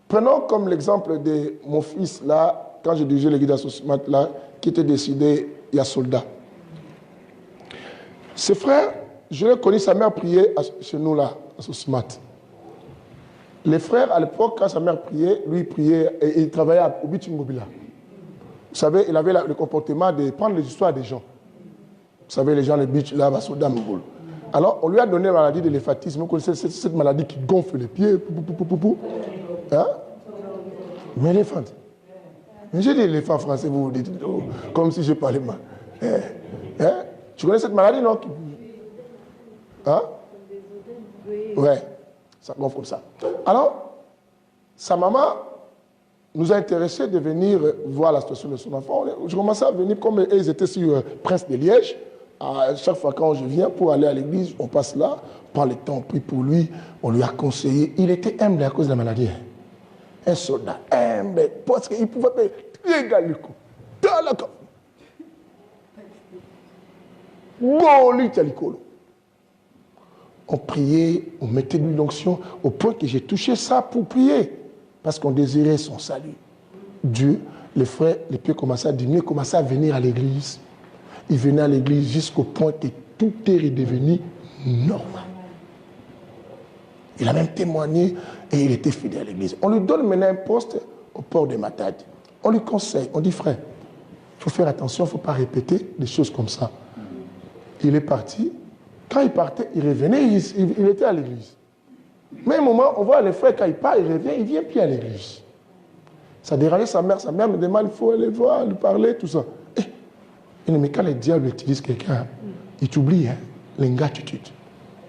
Prenons comme l'exemple de mon fils là, quand je dirigeais l'église d'Associmat là, qui était décidé, il y a soldat. Ses frères, je l'ai connu, sa mère priait chez nous là, à Associmat. Les frères, à l'époque, quand sa mère priait, lui il priait et il travaillait au Bichingobila. Vous savez, il avait le comportement de prendre les histoires des gens. Vous savez, les gens, les biches là, soldat Mboul. Alors, on lui a donné la maladie de l'éphatisme. Vous connaissez cette maladie qui gonfle les pieds. Hein? Mais l'éléphant. Mais j'ai dit l'éléphant français, vous vous dites, oh, comme si je parlais mal. Hein? Tu connais cette maladie, non? Hein? Ouais, ça gonfle comme ça. Alors, sa maman nous a intéressés de venir voir la situation de son enfant. Je commençais à venir, comme ils étaient sur Prince de Liège. À chaque fois quand je viens pour aller à l'église, on passe là, on prend le temps, on prie pour lui, on lui a conseillé. Il était humble à cause de la maladie. Un soldat humble, parce qu'il pouvait faire très le coup. On priait, on mettait de l'onction, au point que j'ai touché ça pour prier, parce qu'on désirait son salut. Dieu, les frères, les pieds commençaient à diminuer, commençaient à venir à l'église. Il venait à l'église jusqu'au point que tout est redevenu normal. Il a même témoigné et il était fidèle à l'église. On lui donne maintenant un poste au port de Matadi. On lui conseille, on dit frère, il faut faire attention, il ne faut pas répéter des choses comme ça. Il est parti. Quand il partait, il revenait, il était à l'église. Mais un moment, on voit les frères, quand il part, il revient, il ne vient plus à l'église. Ça dérangeait sa mère me demande, il faut aller voir, lui parler, tout ça. Mais quand le diable utilise quelqu'un, il t'oublie, hein, l'ingratitude.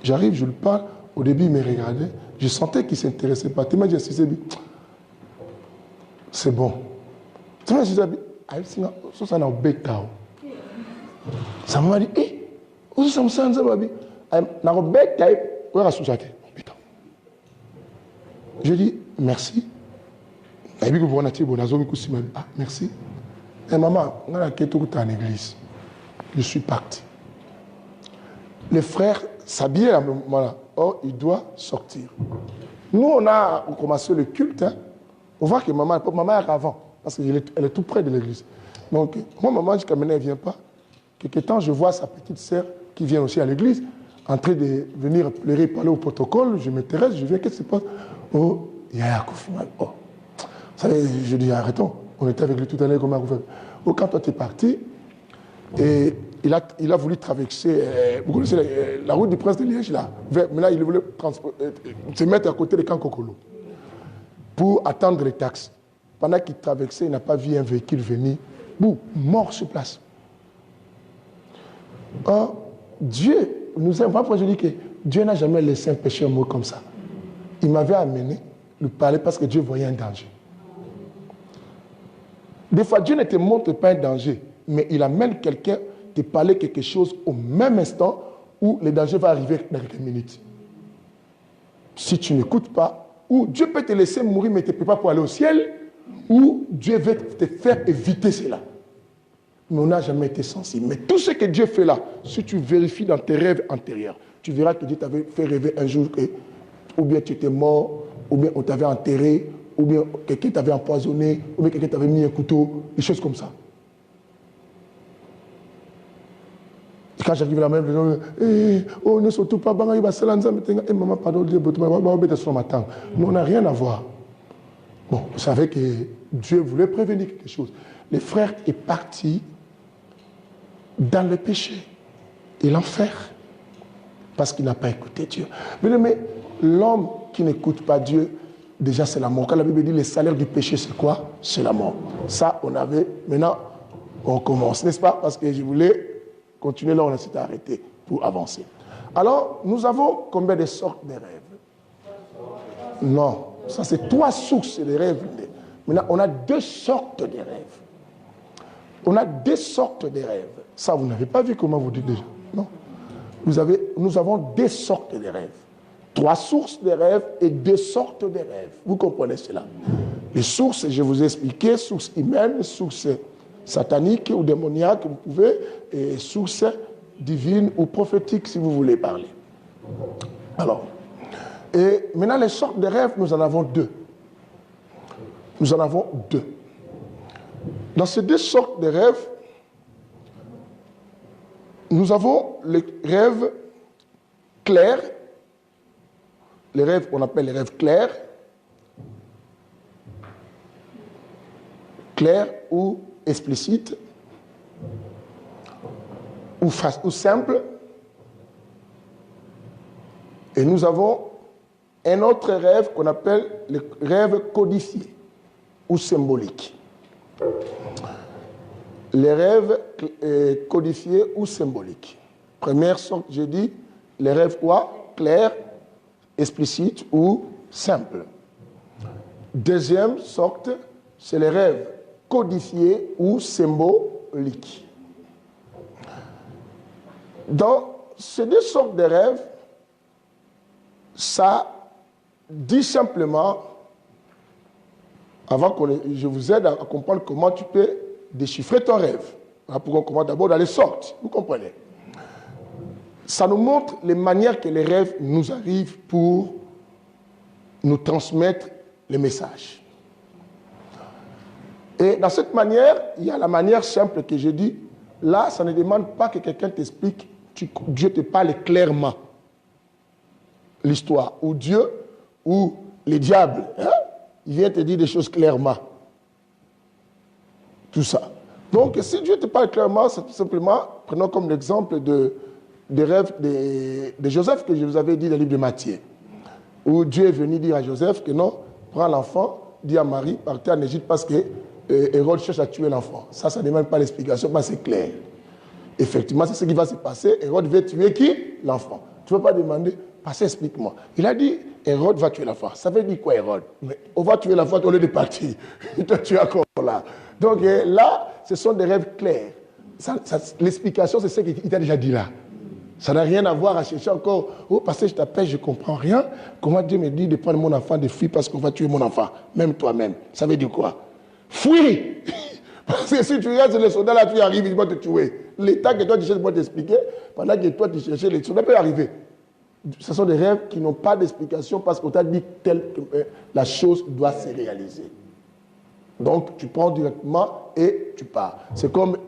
J'arrive, je lui parle, au début il me regardait, je sentais qu'il ne s'intéressait pas. Tu m'as dit, c'est bon. Tu m'as dit, ça m'a dit, je dis, merci. Ah, merci. Et maman, on a quitté en église. Je suis parti. Les frères s'habillaient à ce moment-là. Oh, il doit sortir. Nous, on a commencé le culte. Hein. On voit que maman est avant, parce qu'elle est tout près de l'église. Donc, moi, maman, jusqu'à maintenant, elle ne vient pas. Quelque temps, je vois sa petite sœur qui vient aussi à l'église, en train de venir pleurer, parler au protocole. Je m'intéresse, je viens, qu'est-ce qui se passe? Oh, il y a un coup. Oh. Vous savez, je dis, arrêtons. On était avec lui tout à l'heure, comme un gouvernement. Oh, quand toi, tu es parti, et il a voulu traverser, vous connaissez la route du Prince de Liège, là. Maintenant, il voulait se mettre à côté de Kankokolo pour attendre les taxes. Pendant qu'il traversait, il n'a pas vu un véhicule venir. Boum, mort sur place. Or, Dieu nous a... Parfois, je dis que Dieu n'a jamais laissé un pécheur mort comme ça. Il m'avait amené, lui parler parce que Dieu voyait un danger. Des fois, Dieu ne te montre pas un danger, mais il amène quelqu'un te parler quelque chose au même instant où le danger va arriver dans quelques minutes. Si tu n'écoutes pas, ou Dieu peut te laisser mourir mais ne te prépare pour aller au ciel, ou Dieu veut te faire éviter cela. Mais on n'a jamais été sensible. Mais tout ce que Dieu fait là, si tu vérifies dans tes rêves antérieurs, tu verras que Dieu t'avait fait rêver un jour que ou bien tu étais mort, ou bien on t'avait enterré, ou bien quelqu'un t'avait empoisonné, ou bien quelqu'un t'avait mis un couteau, des choses comme ça. Et quand j'arrive à la même maison, oh, ne surtout pas, maman, pardon, on n'a rien à voir. Bon, vous savez que Dieu voulait prévenir quelque chose. Le frère est parti dans le péché et l'enfer parce qu'il n'a pas écouté Dieu. Mais l'homme qui n'écoute pas Dieu, déjà c'est la mort. Quand la Bible dit le salaire du péché, c'est quoi? C'est la mort. Ça, on avait. Maintenant, on commence, n'est-ce pas? Parce que je voulais continuer là où on s'était arrêté pour avancer. Alors, nous avons combien de sortes de rêves? Non, ça c'est 3 sources de rêves. Maintenant, on a 2 sortes de rêves. On a 2 sortes de rêves. Ça, vous n'avez pas vu comment vous dites déjà. Non. Nous avons 2 sortes de rêves. 3 sources de rêves et 2 sortes de rêves. Vous comprenez cela? Les sources, je vous ai expliqué, sources humaines, sources sataniques ou démoniaques, vous pouvez, et sources divines ou prophétiques, si vous voulez parler. Alors, et maintenant, les sortes de rêves, nous en avons 2. Nous en avons 2. Dans ces 2 sortes de rêves, nous avons les rêves clairs, les rêves qu'on appelle les rêves clairs ou explicites, ou simples. Et nous avons un autre rêve qu'on appelle les rêves codifiés ou symboliques. Les rêves codifiés ou symboliques. Première sorte, j'ai dit, les rêves quoi? Clairs, explicites ou simples. Deuxième sorte, c'est les rêves codifiés ou symboliques. Dans ces 2 sortes de rêves, ça dit simplement, avant que je vous aide à comprendre comment tu peux déchiffrer ton rêve. Pour qu'on commence d'abord dans les sortes. Vous comprenez? Ça nous montre les manières que les rêves nous arrivent pour nous transmettre les messages. Et dans cette manière, il y a la manière simple que j'ai dit. Là, ça ne demande pas que quelqu'un t'explique. Dieu te parle clairement. L'histoire. Ou Dieu, ou les diables. Hein? Il vient te dire des choses clairement. Tout ça. Donc, si Dieu te parle clairement, c'est tout simplement, prenons comme l'exemple des rêves de Joseph que je vous avais dit dans le livre de Matthieu, où Dieu est venu dire à Joseph que non, prends l'enfant, dis à Marie, partez en Égypte parce que Hérode cherche à tuer l'enfant. Ça ne demande pas l'explication, mais c'est clair. Effectivement, c'est ce qui va se passer. Hérode veut tuer qui? L'enfant. Tu ne peux pas demander, passez, explique-moi. Il a dit, Hérode va tuer l'enfant. Ça veut dire quoi, Hérode? On va tuer l'enfant au lieu de partir. Toi, tu es encore là. Donc là, ce sont des rêves clairs. L'explication, c'est ce qu'il t'a déjà dit là. Ça n'a rien à voir à chercher encore. Oh, parce que je t'appelle, je ne comprends rien. Comment Dieu me dit de prendre mon enfant, de fuir parce qu'on va tuer mon enfant? Même toi-même. Ça veut dire quoi? Fuis! Parce que si tu restes les soldats là, tu arrives, ils vont te tuer. L'état que toi tu cherches pour t'expliquer, pendant que toi tu cherches, les soldats peuvent arriver. Ce sont des rêves qui n'ont pas d'explication parce qu'on t'a dit telle que la chose doit se réaliser. Donc tu prends directement et tu pars. C'est comme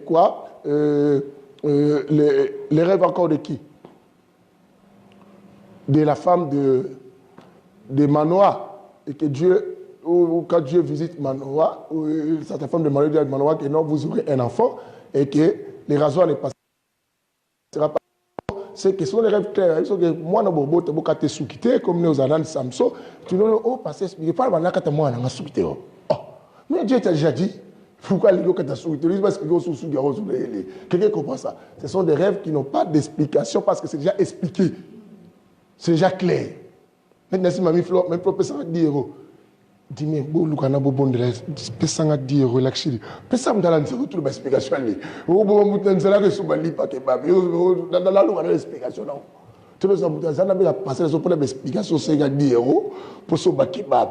quoi les rêves encore de qui? De la femme de Manoah. Et que Dieu, ou quand Dieu visite Manoah, ou cette femme de Manoah dit à Manoah que non, vous aurez un enfant et que les rasoirs ne passera pas. C'est que ce sont les rêves clairs. Moi, je ne sais pas si tu comme nous avons Samson. Tu dis, oh, parce que je ne parle pas de moi, je suis oh. Mais Dieu t'a déjà dit. Pourquoi les gens qui t'ont parce que quelqu'un comprend ça. Ce sont des rêves qui n'ont pas d'explication parce que c'est déjà expliqué. C'est déjà clair. Maintenant, si Mamie Flo, même professeur dit, dis mais bon lukana bo bon de la pesanga di relaxer pesa mdala nzero tout l'explication ali o bo mutanzala ke subali pa ke ba dans la lukana l'explication non tu veux ça mutanzala mais la passer les pour l'explication c'est ga di héros pour so ba kebab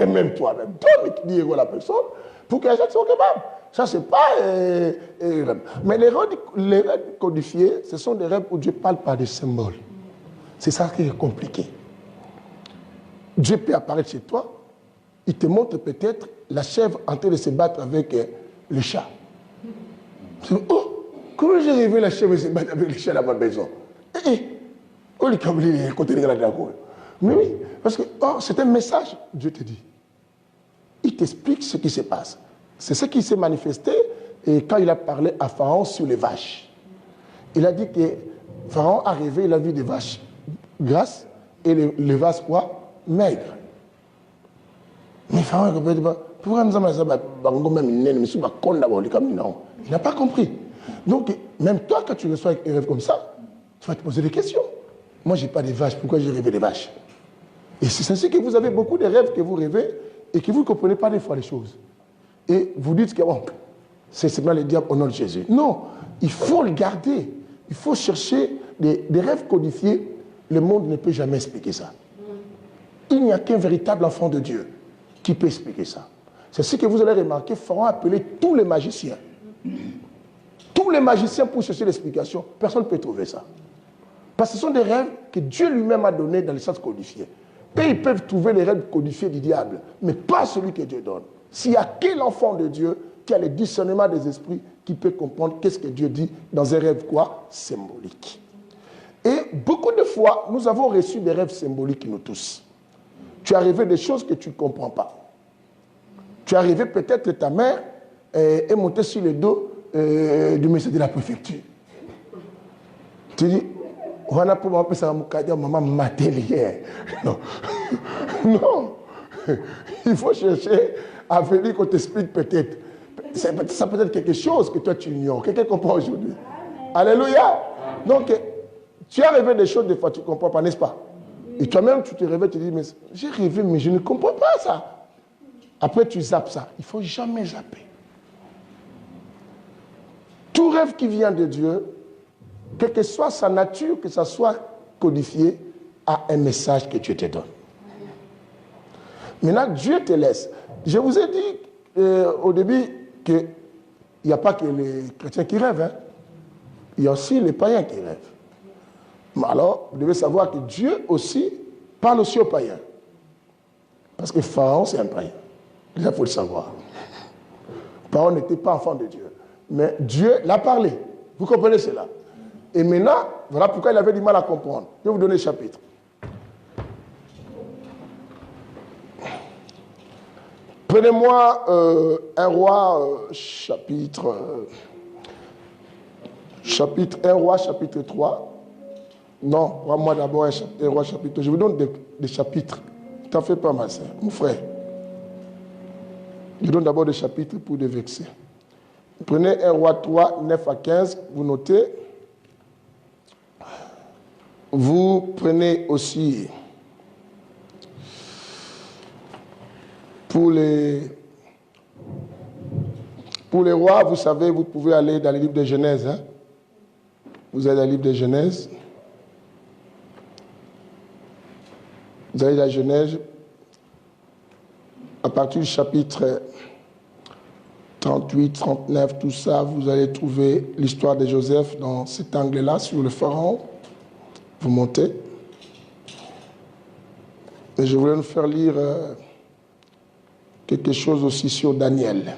et même toi même toi qui di héros la personne pour qu'elle achète son kebab ça c'est pas mais les rêves codifiés ce sont des rêves où Dieu parle par des symboles. C'est ça qui est compliqué. Dieu peut apparaître chez toi, il te montre peut-être la chèvre en train de se battre avec le chat. Oh, comment j'ai rêvé la chèvre se battre avec le chat dans ma maison? Mais oui, parce que c'est un message, Dieu te dit. Il t'explique ce qui se passe. C'est ce qui s'est manifesté et quand il a parlé à Pharaon sur les vaches. Il a dit que Pharaon a rêvé, il a vu des vaches grasses et les vaches quoi? Maigres. Mais Pharaon ne peut pas. Pourquoi nous avons ça? Il n'a pas compris. Donc, même toi, quand tu reçois un rêve comme ça, tu vas te poser des questions. Moi, je n'ai pas de vaches. Pourquoi j'ai rêvé des vaches? Et c'est ainsi que vous avez beaucoup de rêves que vous rêvez et que vous ne comprenez pas des fois les choses. Et vous dites que bon, c'est simplement le diable au nom de Jésus. Non, il faut le garder. Il faut chercher des rêves codifiés. Le monde ne peut jamais expliquer ça. Il n'y a qu'un véritable enfant de Dieu qui peut expliquer ça. C'est ce que vous allez remarquer, Pharaon a appelé tous les magiciens. Tous les magiciens pour chercher l'explication. Personne ne peut trouver ça. Parce que ce sont des rêves que Dieu lui-même a donnés dans les sens codifiés. Et ils peuvent trouver les rêves codifiés du diable, mais pas celui que Dieu donne. S'il y a quel enfant de Dieu qui a le discernement des esprits qui peut comprendre qu'est-ce que Dieu dit dans un rêve quoi? Symbolique. Et beaucoup de fois, nous avons reçu des rêves symboliques, nous tous. Tu as rêvé des choses que tu ne comprends pas. Tu as rêvé peut-être que ta mère est montée sur le dos du monsieur de la préfecture. Tu dis, on a pour m'appeler ça maman matérielle. Non. Non. Il faut chercher à venir qu'on t'explique peut-être. Ça peut être quelque chose que toi tu ignores. Quelqu'un comprend aujourd'hui. Alléluia. Donc, tu as rêvé des choses, des fois tu ne comprends pas, n'est-ce pas? Et toi-même, tu te réveilles, tu te dis, mais j'ai rêvé, mais je ne comprends pas ça. Après, tu zappes ça. Il ne faut jamais zapper. Tout rêve qui vient de Dieu, quelle que soit sa nature, que ça soit codifié, a un message que Dieu te donne. Maintenant, Dieu te laisse. Je vous ai dit au début qu'il n'y a pas que les chrétiens qui rêvent. Hein. Il y a aussi les païens qui rêvent. Mais alors, vous devez savoir que Dieu aussi parle aussi aux païens. Parce que Pharaon, c'est un païen. Il faut le savoir. Pharaon n'était pas enfant de Dieu. Mais Dieu l'a parlé. Vous comprenez cela? Et maintenant, voilà pourquoi il avait du mal à comprendre. Je vais vous donner le chapitre. Prenez-moi un roi, chapitre 1 roi, chapitre 3. Non, moi d'abord un roi, chapitre. Je vous donne des chapitres. Tu n'en fais pas, ma soeur, mon frère. Je donne d'abord des chapitres pour des versets. Prenez 1 roi 3, 9 à 15, vous notez. Vous prenez aussi pour les rois, vous savez, vous pouvez aller dans le livre de Genèse. Hein? Vous allez dans le livre de Genèse. Vous allez dans la Genèse. À partir du chapitre 38, 39, tout ça, vous allez trouver l'histoire de Joseph dans cet angle-là, sur le pharaon. Vous montez. Et je voulais nous faire lire quelque chose aussi sur Daniel.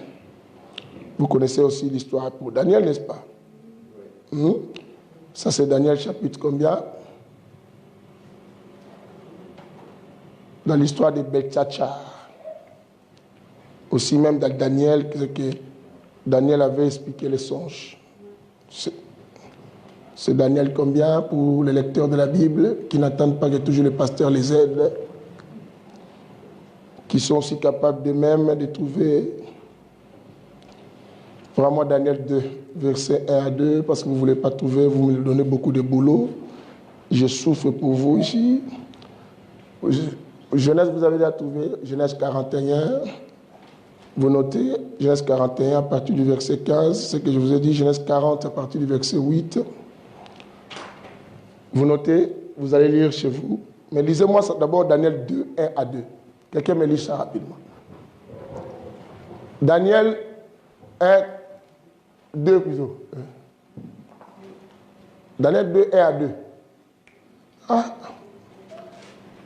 Vous connaissez aussi l'histoire pour Daniel, n'est-ce pas? Ça, c'est Daniel chapitre combien? Dans l'histoire de Beltshazar. Aussi même dans Daniel, que Daniel avait expliqué les songes. C'est Daniel combien pour les lecteurs de la Bible qui n'attendent pas que toujours les pasteurs les aident, qui sont aussi capables d'eux-mêmes de trouver vraiment Daniel 2, versets 1 à 2, parce que vous ne voulez pas trouver, vous me donnez beaucoup de boulot. Je souffre pour vous ici. Genèse, vous avez déjà trouvé, Genèse 41. Vous notez, Genèse 41 à partir du verset 15, ce que je vous ai dit, Genèse 40 à partir du verset 8. Vous notez, vous allez lire chez vous. Mais lisez-moi d'abord Daniel 2, 1 à 2. Quelqu'un me lit ça rapidement. Daniel 1, 2 plutôt. Daniel 2, 1 à 2. Ah,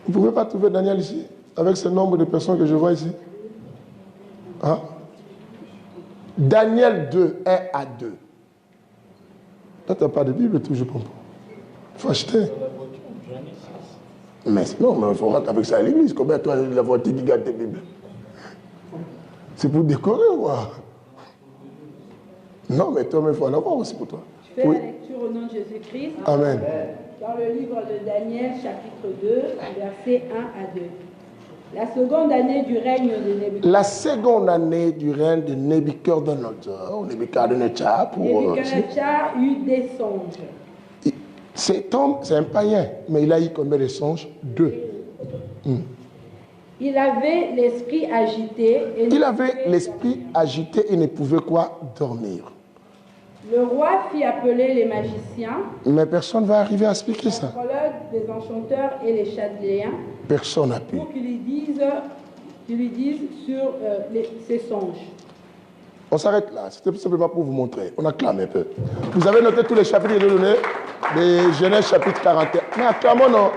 vous ne pouvez pas trouver Daniel ici, avec ce nombre de personnes que je vois ici. Hein? Daniel 2, 1 à 2. Toi, tu n'as pas de Bible, toujours pas. Il faut acheter. Mais non, mais il faut rentrer avec ça à l'église. Combien toi, la voiture qui garde tes Bibles? C'est pour décorer, quoi. Non, mais toi, il faut en avoir aussi pour toi. Je fais la lecture au nom de Jésus-Christ. Amen. Dans le livre de Daniel, chapitre 2, versets 1 à 2. La seconde année du règne de Nebuchadnezzar. La seconde année du règne de Nebuchadnezzar. Nebuchadnezzar eut des songes. Cet homme, c'est un païen, mais il a eu combien de songes? 2. Il avait l'esprit agité. Il avait l'esprit agité et ne pouvait quoi? Dormir. Le roi fit appeler les magiciens. Mais personne ne va arriver à expliquer ça. Les enchanteurs et les chaldéens. Personne n'a pu. Pour qu'ils lui disent sur ses songes. On s'arrête là. C'était simplement pour vous montrer. On acclame un peu. Vous avez noté tous les chapitres que j'ai donnés de Genèse chapitre 41. Mais acclamons, non?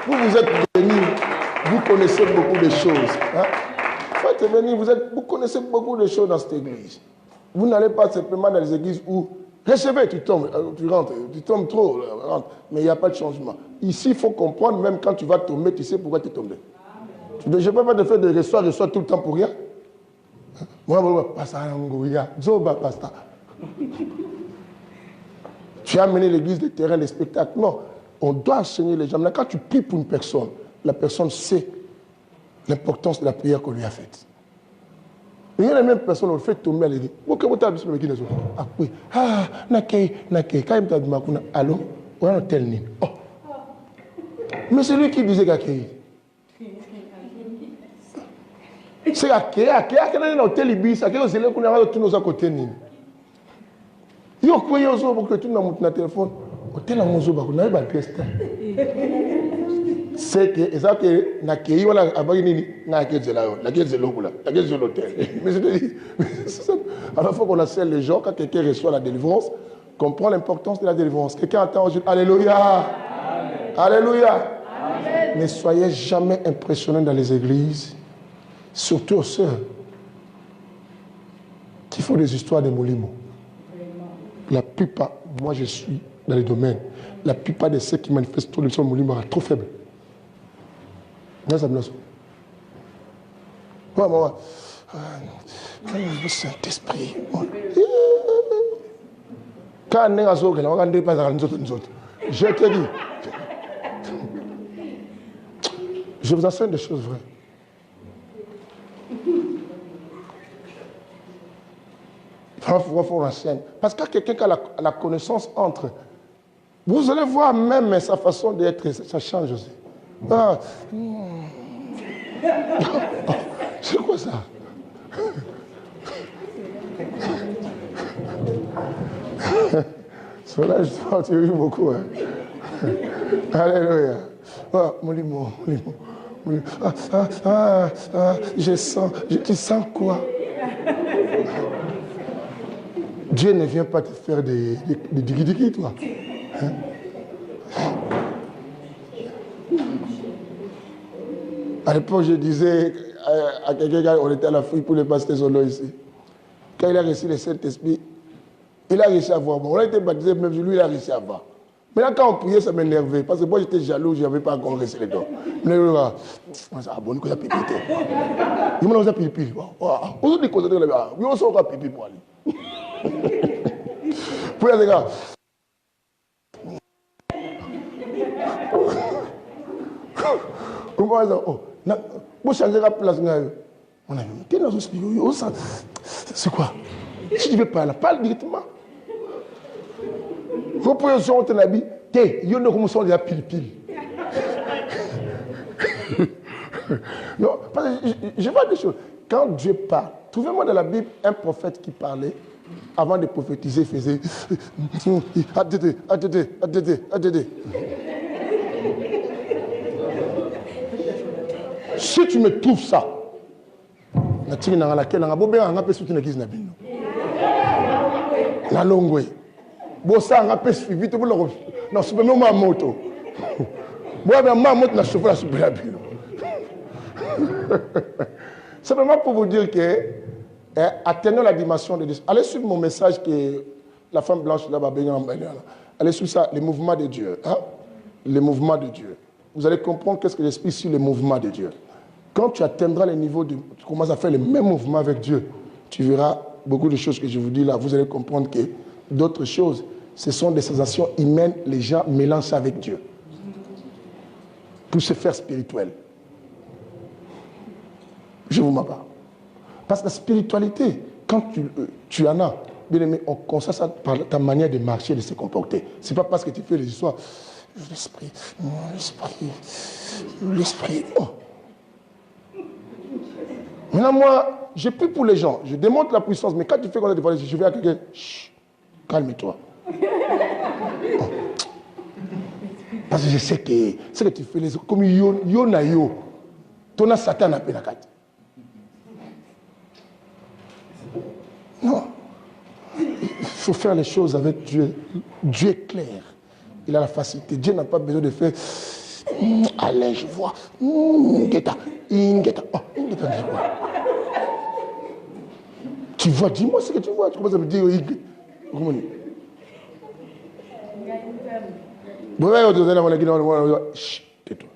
Vous êtes bénis. Vous connaissez beaucoup de choses. Hein? Vous connaissez beaucoup de choses dans cette église. Vous n'allez pas simplement dans les églises où recevez, tu tombes, tu rentres, tu tombes trop, rentre, mais il n'y a pas de changement. Ici, il faut comprendre, même quand tu vas tomber, tu sais pourquoi tu es tombé. Je ne peux pas te faire de reçoit tout le temps pour rien. Moi, tu as amené l'église des terrains de spectacle. Non, on doit enseigner les gens. Maintenant, quand tu pries pour une personne, la personne sait l'importance de la prière qu'on lui a faite. Il y a la même personne, on le fait tomber, elle dit, ok, vous avez dit, ah oui, ah, nakei, quand il t'a dit, allô, on a un tel nid. Oh. Mais c'est lui qui disait qu'akei. C'est akei, on a un hôtel ibis, akei, c'est là qu'on a tous nos à côté nid. Il y a quoi, il y a pour que tu n'as pas de téléphone, hôtel à mon zoba, on a pas de destin. C'est que, ça que, nakei, on a abagé nid, nakei, c'est là, nakei, c'est l'hôtel, nakei, c'est l'hôtel. Mais je te dis, alors il faut qu'on enseigne les gens, quand quelqu'un reçoit la délivrance, comprend l'importance de la délivrance. Quelqu'un entend aujourd'hui, alléluia. Amen. Alléluia. Amen. Ne soyez jamais impressionnés dans les églises, surtout aux sœurs, qui font des histoires de Molimo. La plupart, moi je suis dans les domaines, la plupart de ceux qui manifestent trop l'histoire de Molimo sont trop faibles. Moi, le Saint-Esprit. Quand on est à Zog, on ne pas à nous autres. Je te dis. Je vous enseigne des choses vraies. Il faut l'enseigner. Parce que quelqu'un qui a la connaissance entre. Vous allez voir même sa façon d'être, ça change aussi. Ah. C'est quoi ça? Cela, je pense que tu ris beaucoup. Hein. Alléluia. Ah, Molimo. Je sens. Tu sens quoi? Dieu ne vient pas te faire des digidigi, toi. Hein? À l'époque, je disais à quelqu'un, on était à la fouille pour les pasteurs solo ici. Quand il a reçu le Saint-Esprit, il a réussi à voir. Bon, on a été baptisé, même lui, il a réussi à voir. Mais là, quand on priait, ça m'énervait. Parce que moi, j'étais jaloux, je n'avais pas encore reçu les dons. Mais là, ah bon, il a pipi. Il m'a dit pipi. On dit qu'on on s'en pipi pour aller. Pour les gars. Comment ça? Oh, vous changez la place. On a dit, c'est quoi? Si tu ne veux pas, parle directement. Vous pouvez sur ton habit, T'es, yo ne commence déjà pile. Non, parce que je vois des choses. Quand Dieu parle, trouvez-moi dans la Bible un prophète qui parlait, avant de prophétiser, faisait attendez. Si tu me trouves ça, la longue bossa nga pes vite pour le non c'est même ma moto moi ben ma moto na chauffeur la super bien simplement pour vous dire que atteignons la dimension de Dieu. Allez suivre mon message que la femme blanche là-bas, allez suivre ça, les mouvements de Dieu. Hein? Les mouvements de Dieu. Vous allez comprendre qu'est-ce que j'explique sur les mouvements de Dieu. Quand tu atteindras les niveaux, tu commences à faire les mêmes mouvements avec Dieu, tu verras beaucoup de choses que je vous dis là. Vous allez comprendre que d'autres choses, ce sont des sensations humaines, les gens mélangent ça avec Dieu. Pour se faire spirituel. Je vous m'en parle. Parce que la spiritualité, quand tu en as, bien aimé, on constate ça par ta manière de marcher, de se comporter. Ce n'est pas parce que tu fais les histoires. L'esprit. Oh. Maintenant, moi, je prie pour les gens. Je démontre la puissance. Mais quand tu fais comme ça, je vais à quelqu'un. Calme-toi. Oh. Parce que je sais que ce que tu fais, comme yo na yo, ton a Satan a peine à quatre. Non. Il faut faire les choses avec Dieu. Dieu est clair. Il a la facilité. Dieu n'a pas besoin de faire. Allez, je vois. Ingeta. Oh, ingeta, je vois. Tu vois, dis-moi ce que tu vois. Tu commences à me dire. Comment on dit? Chut, tais-toi.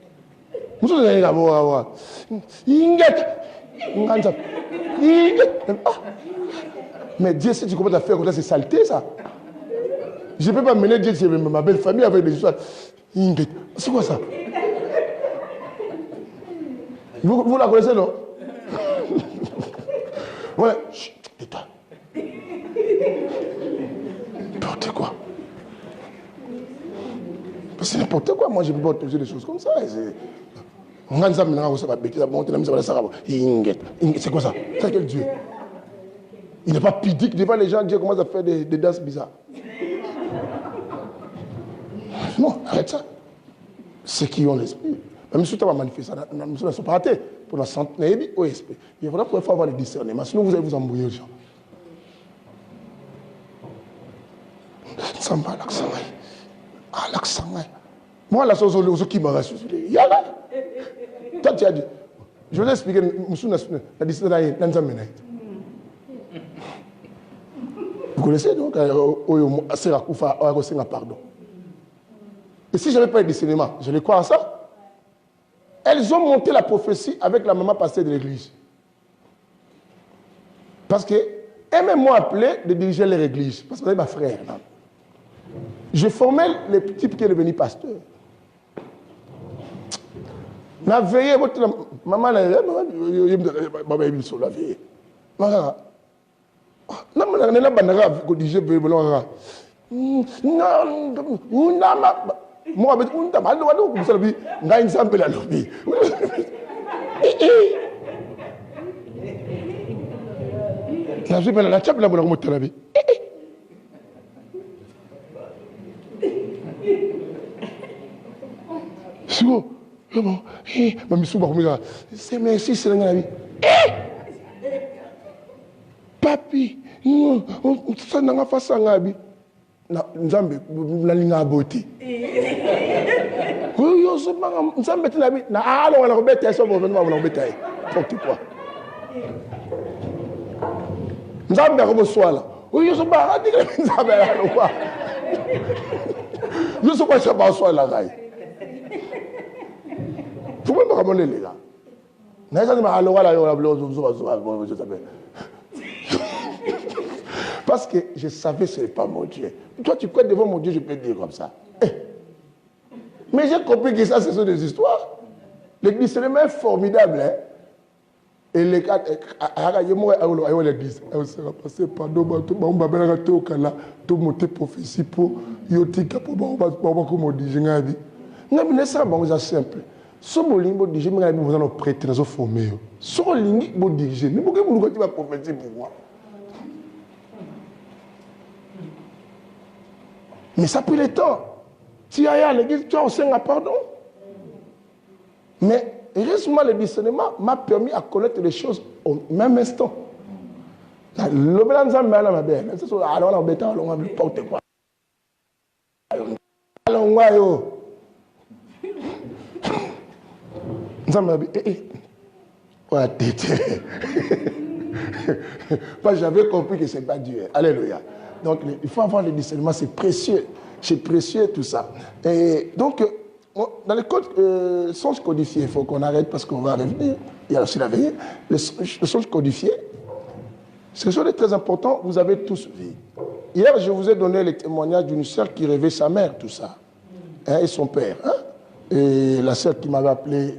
Ingeta. Mais Dieu, si tu commences à faire comme ça, c'est saleté, ça. Je ne peux pas mener Dieu, c'est ma belle famille avec des histoires. C'est quoi ça? Vous la connaissez, non? Ouais. Chut, tais-toi. N'importe quoi. C'est n'importe quoi. Moi, je ne peux pas autoriser des choses comme ça. C'est quoi ça? C'est quel Dieu? Il n'est pas pudique devant les gens. Dieu commence à faire des danses bizarres. Non, arrête ça. Ceux qui ont l'esprit. Même si tu vas manifester ça, nous ne sommes pas ratés. Pour la santé, au esprit. Il faudra pouvoir avoir les discernements. Sinon, vous allez vous embrouiller aux gens. Samba, moi, la chose qui m'a rassuré. Toi, tu as dit. Je vais expliquer. La discernement. Vous connaissez donc pardon. Et si je n'avais pas de discernement, je les crois à ça. Elles ont monté la prophétie avec la maman pasteur de l'église. Parce qu'elles m'ont appelé de diriger leur église. Parce que c'est ma frère. Là. Je formais les petits qui sont devenus pasteurs. La veille, maman, la veille. Moi, avec un tamal, vous savez, on a une sample à l'objet. La vie, la chape, la bonne moto, la vie. Souvent, c'est merci, c'est la vie. Papi, ça n'a pas fait ça. Nzambe nalinga beauté. Oui, yo so banga nzambe tinabi na alo wala robeta so bo na wala robeta. N'importe quoi. Nzambe ko boswala. Oui, yo so banga diga nzambe la quoi. Yo so kwa ba swala gai. Tout le monde ramène les gars. Na ça ma alo wala yo la blozo zo parce que je savais que ce n'est pas mon Dieu. Toi, tu crois devant mon Dieu, je peux te dire comme ça. Mais j'ai compris que ça, ce sont des histoires. Le discernement est formidable. Hein? Et les gars, il y a l'église. Ça va passer par deux bateaux. On va bien rester au Kala. Tout monter prophétie pour Yotika pour comme dit. Je n'ai pas simple. Si vous voulez diriger, vous allez prêter dans formé. Si vous voulez diriger, mais pourquoi vous ne prophétie pour moi? Mais ça prend le temps. Si il y a à l'église, tu as aussi un pardon. Mais heureusement, le discernement m'a permis à connaître les choses au même instant. Le blanc de ma belle, c'est ça. Alors on va on va porter quoi? Alors on va yo. Ça m'a dit, ouais, tété. J'avais compris que c'est pas Dieu. Alléluia. Donc il faut avoir le discernement, c'est précieux tout ça. Et donc dans les codes songes codifiés, il faut qu'on arrête parce qu'on va revenir. Il y a aussi la veille. Le songe codifié, c'est quelque chose de très important, vous avez tous vu. Hier, je vous ai donné le témoignage d'une sœur qui rêvait sa mère, tout ça, hein, et son père. Hein. Et la sœur qui m'avait appelé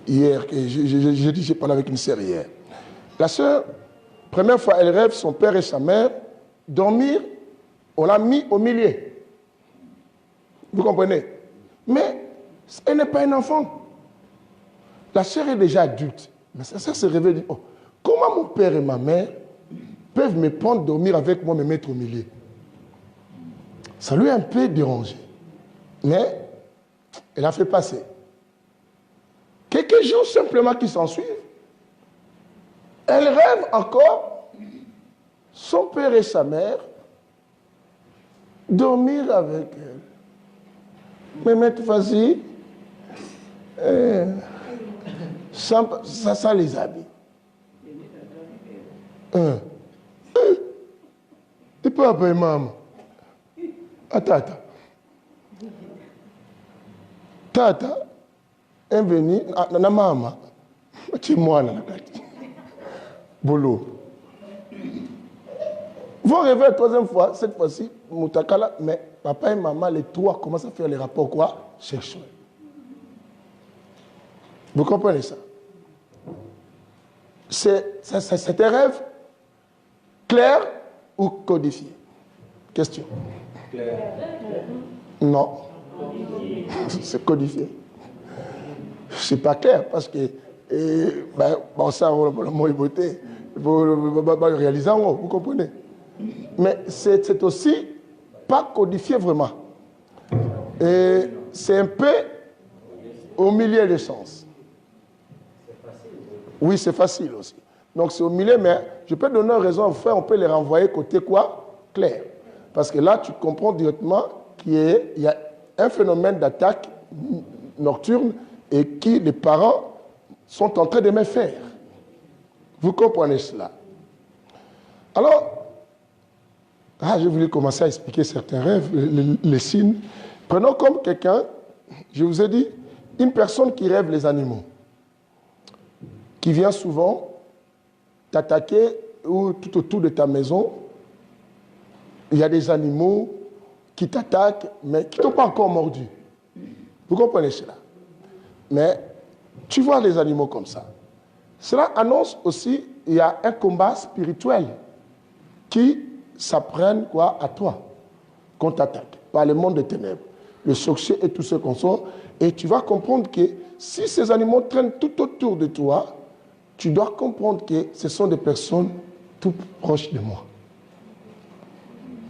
hier, j'ai dit, j'ai parlé avec une sœur hier. La sœur, première fois, elle rêve son père et sa mère dormir, on l'a mis au milieu. Vous comprenez? Mais elle n'est pas un enfant. La sœur est déjà adulte. Mais sa sœur se réveille et dit, oh, comment mon père et ma mère peuvent me prendre dormir avec moi, me mettre au milieu? Ça lui a un peu dérangé. Mais elle a fait passer. Quelques jours simplement qui s'en suivent, elle rêve encore son père et sa mère dormir avec elle. Mais mettre vas-y, ça les habille. Tu peux appeler maman. Attends. Tata est venu, na maman, tu es moi là. Boulot. Vous rêvez la troisième fois, cette fois-ci, Moutakala, mais papa et maman, les trois, commencent à faire les rapports quoi? Cherchons. Vous comprenez ça? C'est un rêve clair ou codifié? Question. Clair. Non. C'est codifié. C'est pas clair parce que bon ça le mot est beauté. Vous le réalisez, vous comprenez? Mais c'est aussi pas codifié vraiment. Et c'est un peu au milieu des sens. Oui, c'est facile aussi. Donc c'est au milieu, mais je peux donner une raison, frère, on peut les renvoyer côté quoi? Clair. Parce que là, tu comprends directement qu'il y a un phénomène d'attaque nocturne et que les parents sont en train de me faire. Vous comprenez cela? Alors, je voulais commencer à expliquer certains rêves, les signes. Prenons comme quelqu'un, je vous ai dit, une personne qui rêve les animaux, qui vient souvent t'attaquer ou tout autour de ta maison. Il y a des animaux qui t'attaquent, mais qui ne t'ont pas encore mordu. Vous comprenez cela? Mais tu vois les animaux comme ça. Cela annonce aussi qu'il y a un combat spirituel qui s'apprenne quoi à toi, qu'on t'attaque, par le monde des ténèbres, le sorcier et tout ce qu'on sort. Et tu vas comprendre que si ces animaux traînent tout autour de toi, tu dois comprendre que ce sont des personnes tout proches de moi.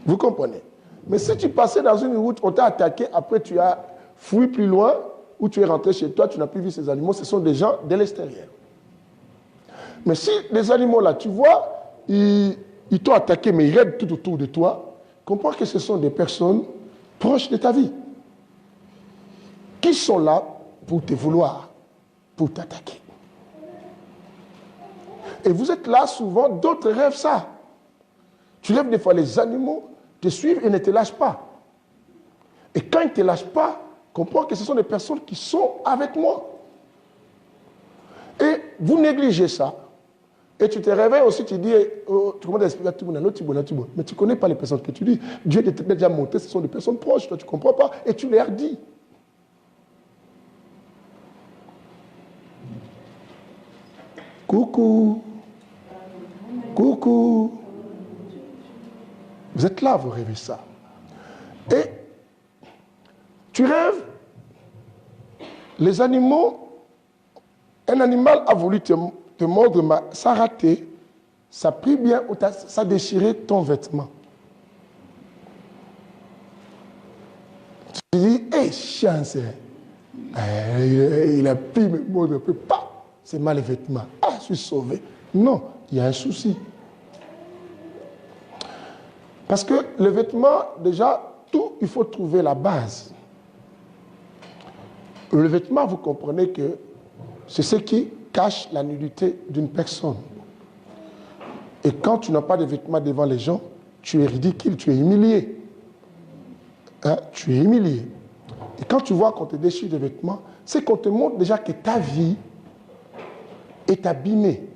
Vous comprenez? Mais si tu passais dans une route, on t'a attaqué, après tu as fui plus loin, ou tu es rentré chez toi, tu n'as plus vu ces animaux, ce sont des gens de l'extérieur. Mais si les animaux là, tu vois, ils t'ont attaqué, mais ils rêvent tout autour de toi, comprends que ce sont des personnes proches de ta vie, qui sont là pour te vouloir, pour t'attaquer. Et vous êtes là souvent, d'autres rêvent ça. Tu rêves des fois, les animaux te suivent et ne te lâchent pas. Et quand ils ne te lâchent pas, comprends que ce sont des personnes qui sont avec moi. Et vous négligez ça. Et tu te réveilles aussi, tu dis, tu commences à expliquer à tout le monde, mais tu ne connais pas les personnes que tu dis. Dieu t'a déjà montré, ce sont des personnes proches, toi tu ne comprends pas, et tu leur dis. Coucou. Coucou. Vous êtes là, vous rêvez ça. Et tu rêves, les animaux, un animal a voulu te mordre, mais ça a raté, ça a pris bien, ça a déchiré ton vêtement. Tu dis, hé, chance, il a pu me mordre un peu, pas, c'est mal les vêtements, ah, je suis sauvé. Non, il y a un souci. Parce que le vêtement, déjà, tout, il faut trouver la base. Le vêtement, vous comprenez que c'est ce qui cache la nudité d'une personne. Et quand tu n'as pas de vêtements devant les gens, tu es ridicule, tu es humilié. Hein? Tu es humilié. Et quand tu vois qu'on te déchire des vêtements, c'est qu'on te montre déjà que ta vie est abîmée.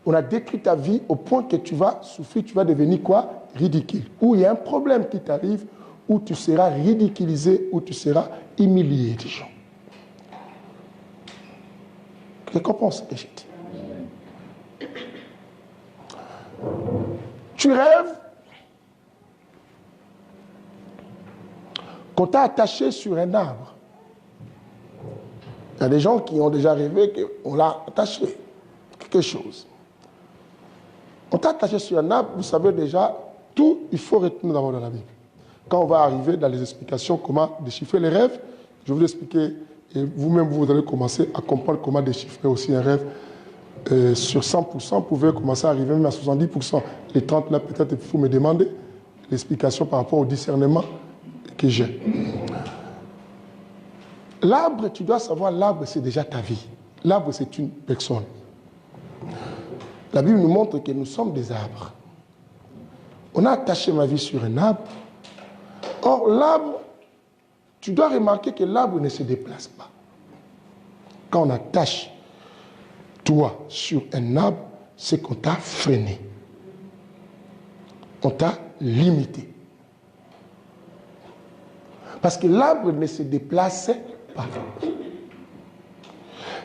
On a décrit ta vie au point que tu vas souffrir, tu vas devenir quoi? Ridicule. Ou il y a un problème qui t'arrive, où tu seras ridiculisé, où tu seras humilié des gens. Qu'est-ce qu'on pense que j'ai dit? Tu rêves qu'on t'a attaché sur un arbre. Il y a des gens qui ont déjà rêvé qu'on l'a attaché quelque chose. On t'a attaché sur un arbre, vous savez déjà, tout, il faut retenir d'abord dans la Bible. Quand on va arriver dans les explications, comment déchiffrer les rêves, je vais vous expliquer, et vous-même, vous allez commencer à comprendre comment déchiffrer aussi un rêve. Sur 100%, vous pouvez commencer à arriver même à 70%. Les 30 là, peut-être, il faut me demander l'explication par rapport au discernement que j'ai. L'arbre, tu dois savoir, l'arbre, c'est déjà ta vie. L'arbre, c'est une personne. La Bible nous montre que nous sommes des arbres. On a attaché ma vie sur un arbre. Or, l'arbre, tu dois remarquer que l'arbre ne se déplace pas. Quand on attache toi sur un arbre, c'est qu'on t'a freiné. On t'a limité. Parce que l'arbre ne se déplace pas.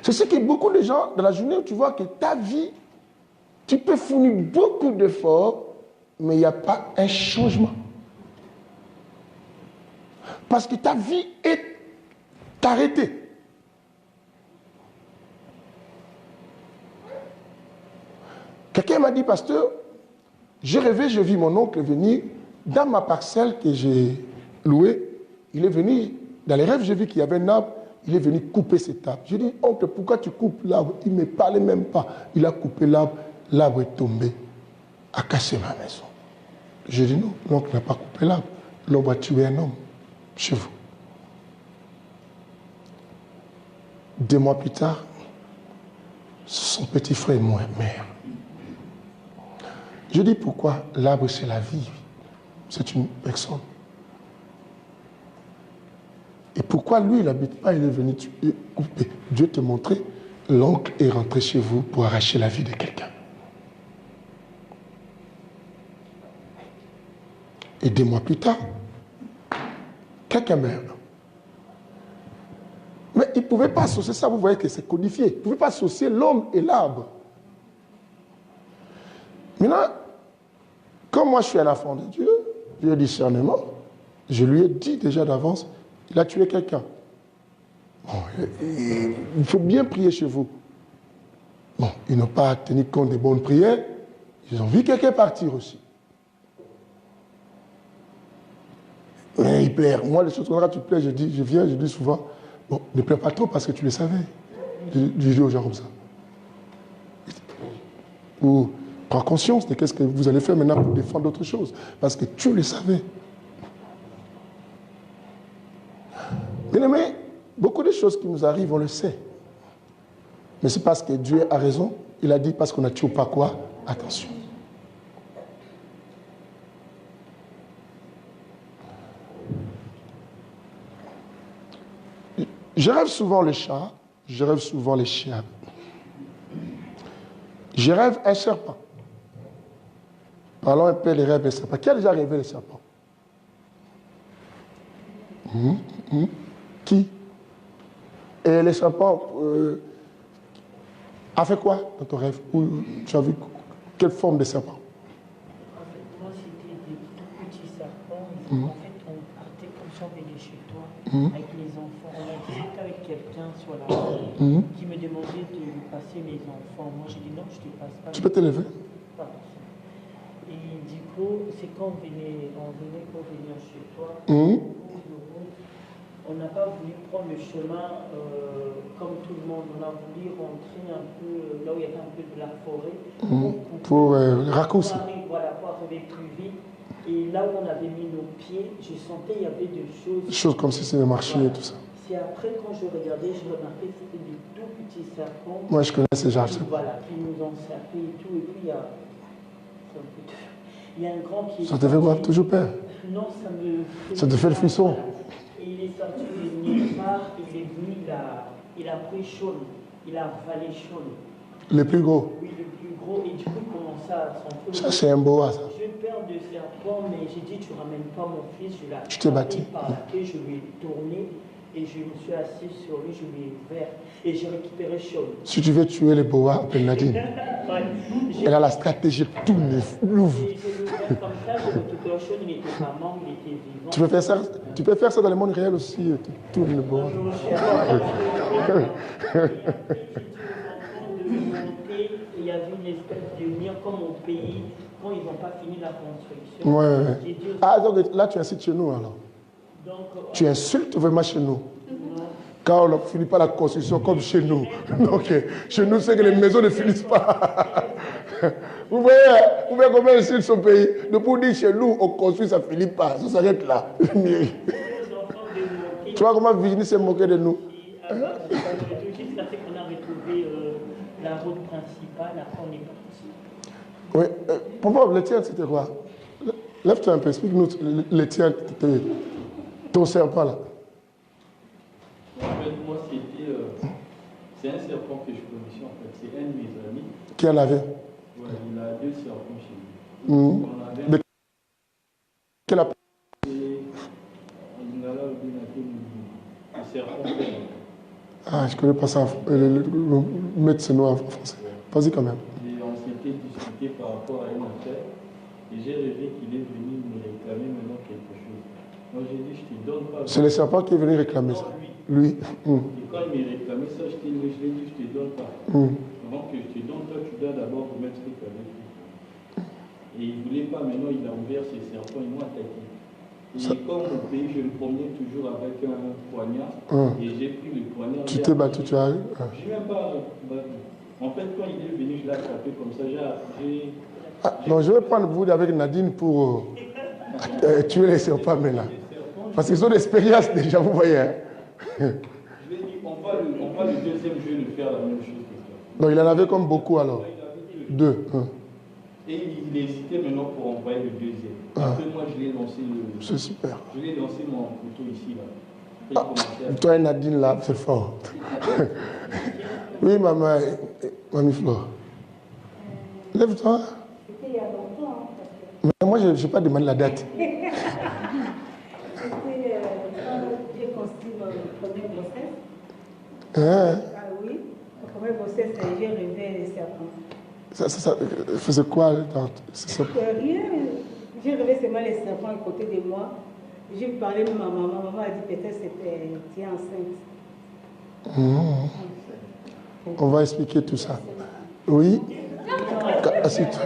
C'est ce que beaucoup de gens, dans la journée où tu vois que ta vie, tu peux fournir beaucoup d'efforts, mais il n'y a pas un changement. Parce que ta vie est arrêtée. Quelqu'un m'a dit, pasteur, j'ai rêvé, je vis mon oncle venir dans ma parcelle que j'ai louée. Il est venu, dans les rêves, j'ai vu qu'il y avait un arbre, il est venu couper cet arbre. J'ai dit, oncle, pourquoi tu coupes l'arbre? Il ne me parlait même pas. Il a coupé l'arbre, l'arbre est tombé, a cassé ma maison. J'ai dit, non, l'oncle n'a pas coupé l'arbre. L'arbre a tué un homme chez vous. 2 mois plus tard, son petit frère est mère. Je dis pourquoi l'arbre c'est la vie, c'est une personne. Et pourquoi lui il n'habite pas, il est venu couper. Dieu te montrait, l'oncle est rentré chez vous pour arracher la vie de quelqu'un. Et 2 mois plus tard, quelqu'un meurt. Mais il ne pouvait pas associer ça, vous voyez que c'est codifié. Il ne pouvait pas associer l'homme et l'arbre. Maintenant, comme moi je suis un enfant de Dieu, Dieu discernement, je lui ai dit déjà d'avance, il a tué quelqu'un. Bon, il faut bien prier chez vous. Bon, ils n'ont pas tenu compte des bonnes prières, ils ont vu quelqu'un partir aussi. Mais il pleure. Moi, les choses comme ça, tu pleures, je dis souvent, bon, ne pleure pas trop parce que tu le savais. Je dis aux gens comme ça. Ou prends conscience de ce que vous allez faire maintenant pour défendre d'autres choses. Parce que tu le savais. Bien aimé, beaucoup de choses qui nous arrivent, on le sait. Mais c'est parce que Dieu a raison. Il a dit parce qu'on a tué ou pas quoi. Attention. Je rêve souvent le chat, je rêve souvent les chiens. Je rêve un serpent. Parlons un peu des rêves des serpents. Qui a déjà rêvé les serpents? Qui? Et les serpents, A fait quoi dans ton rêve? Où tu as vu quelle forme de serpent? En fait, moi, c'était des tout petits serpents. En fait, on partait comme ça, on venait chez toi avec les enfants. On a discuté avec quelqu'un sur la rue qui me demandait de lui passer mes enfants. Moi, j'ai dit non, je ne te passe pas. Tu peux te lever? Pardon. Et du coup, c'est quand on venait pour venir chez toi. On n'a pas voulu prendre le chemin comme tout le monde. On a voulu rentrer un peu là où il y avait un peu de la forêt pour raccourcir. Voilà, pour arriver plus vite. Et là où on avait mis nos pieds, je sentais qu'il y avait des choses. Des choses comme si c'était marché et tout ça. C'est après, quand je regardais, je remarquais que c'était des tout petits serpents. Moi, je connais ces gens. Voilà, qui nous ont serpés et tout. Et puis, il y a un grand qui... Ça te fait quoi? Toujours peur? Non, ça me... Ça te fait le frisson? Et il est sorti de nulle part, il est venu, il a pris Shaun, il a avalé Shaun. Le plus gros? Oui, le plus gros, et du coup, il commençait à s'enfuir. Ça, c'est un boa, ça. J'ai peur de serpent, mais j'ai dit, tu ne ramènes pas mon fils. Je l'ai Tu t'es battu. par la queue, je lui ai tourné, et je me suis assis sur lui, je lui ai ouvert, et j'ai récupéré Shaun. Si tu veux tuer les boas, appelle Nadine. Ouais. Elle a la stratégie, tout l'ouvre. Et je l'ai ouvert comme ça, j'ai récupéré Shaun, il n'était pas mort, il était vivant. Tu peux faire ça? Tu peux faire ça dans le monde réel aussi. Tu tournes le boa. Il y avait une espèce de lien comme au pays, quand ils n'ont pas fini la construction. Ouais. Ah, donc là, tu incites chez nous alors. Donc, tu insultes vraiment chez nous. Car on ne finit pas la construction comme chez nous. Donc, chez nous, c'est que les maisons ne finissent pas. Vous voyez comment ils insultent son pays. De pour dire chez nous, on construit, ça ne finit pas. Ça s'arrête là. Tu vois comment Virginie s'est moquée de nous. Jusqu'à ce qu'on a retrouvé la route principale, après on est parti. Oui. Pourquoi le tien, c'était quoi? Lève-toi un peu, explique-nous le tien, ton serpent là. En fait, moi, c'est un serpent que je connaissais en fait. C'est un de mes amis. Qui en avait? Ouais, il a 2 serpents chez lui. On avait De quelle appel? un serpent vert. Ah, je ne connais pas ça. Mettre ce nom en français. Vas-y quand même. Et on s'était discuté par rapport à une affaire. Et j'ai rêvé qu'il est venu me réclamer maintenant quelque chose. Moi, j'ai dit, je ne te donne pas. C'est le serpent qui est venu réclamer ça. Lui. Et quand il m'a réclamé ça, je l'ai dit, je ne te donne pas. Avant que je te donne, toi, tu dois d'abord remettre ce truc avec lui. Et il ne voulait pas, maintenant il a ouvert ses serpents, ils m'ont attaqué. Et comme au pays, je me promenais toujours avec un poignard, et j'ai pris le poignard. Tu t'es battu, tu as eu? Je ne suis même pas battu. En fait, quand il est venu, je l'ai attrapé comme ça. Donc je vais prendre vous avec Nadine pour tuer les serpents maintenant. Parce qu'ils ont l'expérience déjà, vous voyez. Hein? Je lui ai dit, on va le deuxième jeu le faire la même chose que toi. Donc il en avait comme beaucoup alors? 2. Et il hésitait maintenant pour envoyer le deuxième. Après moi, je l'ai lancé C'est super. Je l'ai lancé mon couteau ici là. Toi et Nadine là, c'est fort. Oui, maman, mamie Flore. Lève-toi. C'était il y a longtemps. Mais moi, je n'ai pas demandé la date. C'était quand j'ai construit ma première grossesse. Ah oui, ma première grossesse, j'ai rêvé les serpents. Ça faisait quoi? Rien. J'ai rêvé seulement les serpents à côté de moi. J'ai parlé de ma maman. Ma maman a dit peut-être c'était tu es enceinte. On va expliquer tout ça. Oui? Assieds-toi.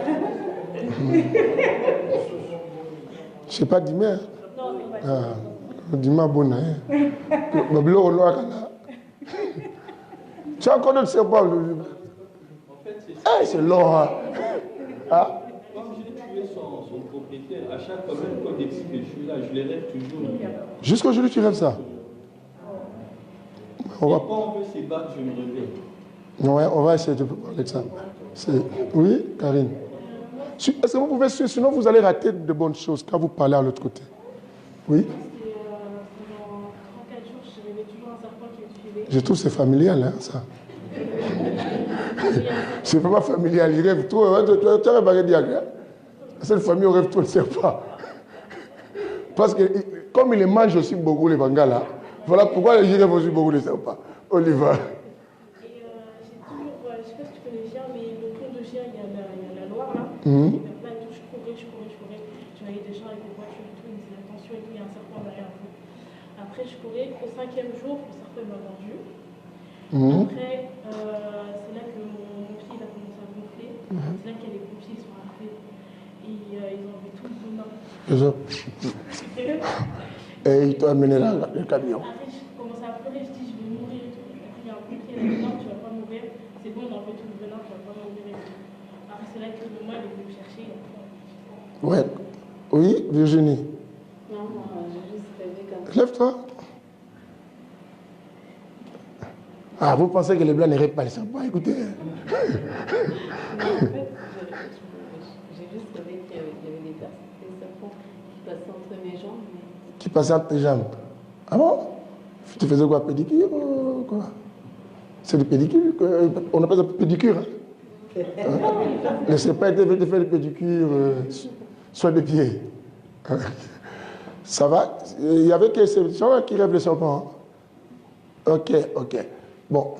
Je sais pas Dima. Dima Bona. Tu as encore d'autres serpents? C'est long. Hein? Ah? Comme j'ai tué son propriétaire, à chaque fois, même quand je suis là, je les rêve toujours. Jusqu'aujourd'hui, tu rêves ça? Quand on veut se battre, je me réveille. Ouais, on va essayer de parler de ça. Oui, Karine. Est-ce que vous pouvez suivre? Sinon, vous allez rater de bonnes choses quand vous parlez à l'autre côté. Oui? Pendant 34 jours, je rêvais toujours un serpent qui me suivait. Je trouve que c'est familial, hein, ça. C'est vraiment familial. Il rêve trop. Tu as remarqué dire, cette famille, on rêve trop le serpent. Parce que, comme il les mange aussi beaucoup, les Bangala, voilà pourquoi il rêve aussi beaucoup les serpents. On y va. Et j'ai toujours, je ne sais pas si tu Il y avait plein de tout, je courais. Je voyais des gens avec des voitures et tout, ils me disaient attention et tout, il y a un serpent derrière vous. Après, je courais. Au 5e jour, le serpent m'a mordu. Après, c'est là que mon pied il a commencé à gonfler. C'est là que les pompiers sont arrivés. Et ils ont enlevé tout le venin. Et ils t'ont amené là, le camion. Après, je commençais à pleurer, je dis je vais mourir et tout. Après, il y a un pompier, il a dit non, tu vas pas mourir. C'est bon, on a enlevé tout le venin, tu vas pas mourir et tout. Après, c'est là que le mois, il est venu me chercher. Ouais. Oui, Virginie. Non, moi, j'ai juste rêvé comme... Lève-toi. Ah, vous pensez que les Blancs n'iraient pas les serpents? Écoutez. Non, en fait, j'ai juste rêvé qu'il y avait des serpents qui passaient entre mes jambes. Mais... Qui passaient entre tes jambes. Ah bon? Tu faisais quoi? Pédicure ou quoi? C'est du pédicure? On appelle ça pédicure. Hein? Le serpent était venu faire des pédicures sur les pieds. Ça va? Il y avait que ces gens qui rêvent les serpents. Ok. Bon.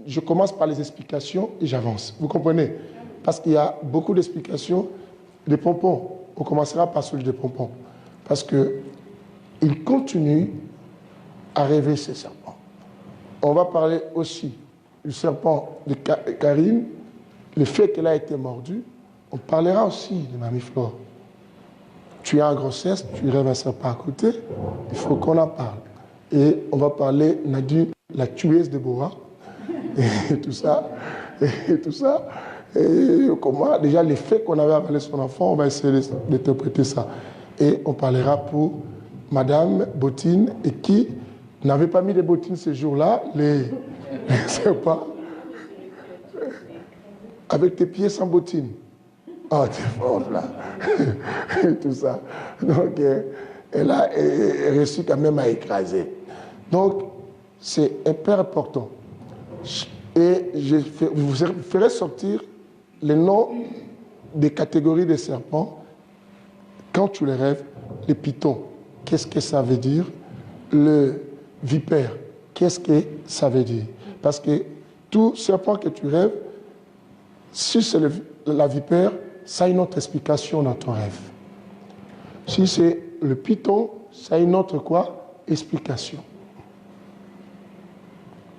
Je commence par les explications et j'avance. Vous comprenez? Parce qu'il y a beaucoup d'explications. Les pompons, on commencera par celui des pompons. Parce qu'il continue à rêver ces serpents. On va parler aussi du serpent de Karine, le fait qu'elle a été mordue. On parlera aussi de Mamie Flore. Tu es en grossesse, tu rêves un serpent à côté, il faut qu'on en parle. Et on va parler, Nadine, la tueuse de Boa, et tout ça. Et comment, déjà, les faits qu'on avait avalé son enfant, on va essayer d'interpréter ça. Et on parlera pour Madame Bottine, et qui n'avait pas mis les bottines ce jour-là, les serpents, avec tes pieds sans bottines. Oh, t'es forte là. Et tout ça. Donc, elle a réussi quand même à écraser. Donc, c'est hyper important. Et je vous ferai sortir les noms des catégories de serpents. Quand tu les rêves, les pitons, qu'est-ce que ça veut dire? Le vipère, qu'est-ce que ça veut dire? Parce que tout serpent que tu rêves, si c'est la vipère, ça a une autre explication dans ton rêve. Si c'est le python, ça a une autre quoi? Explication.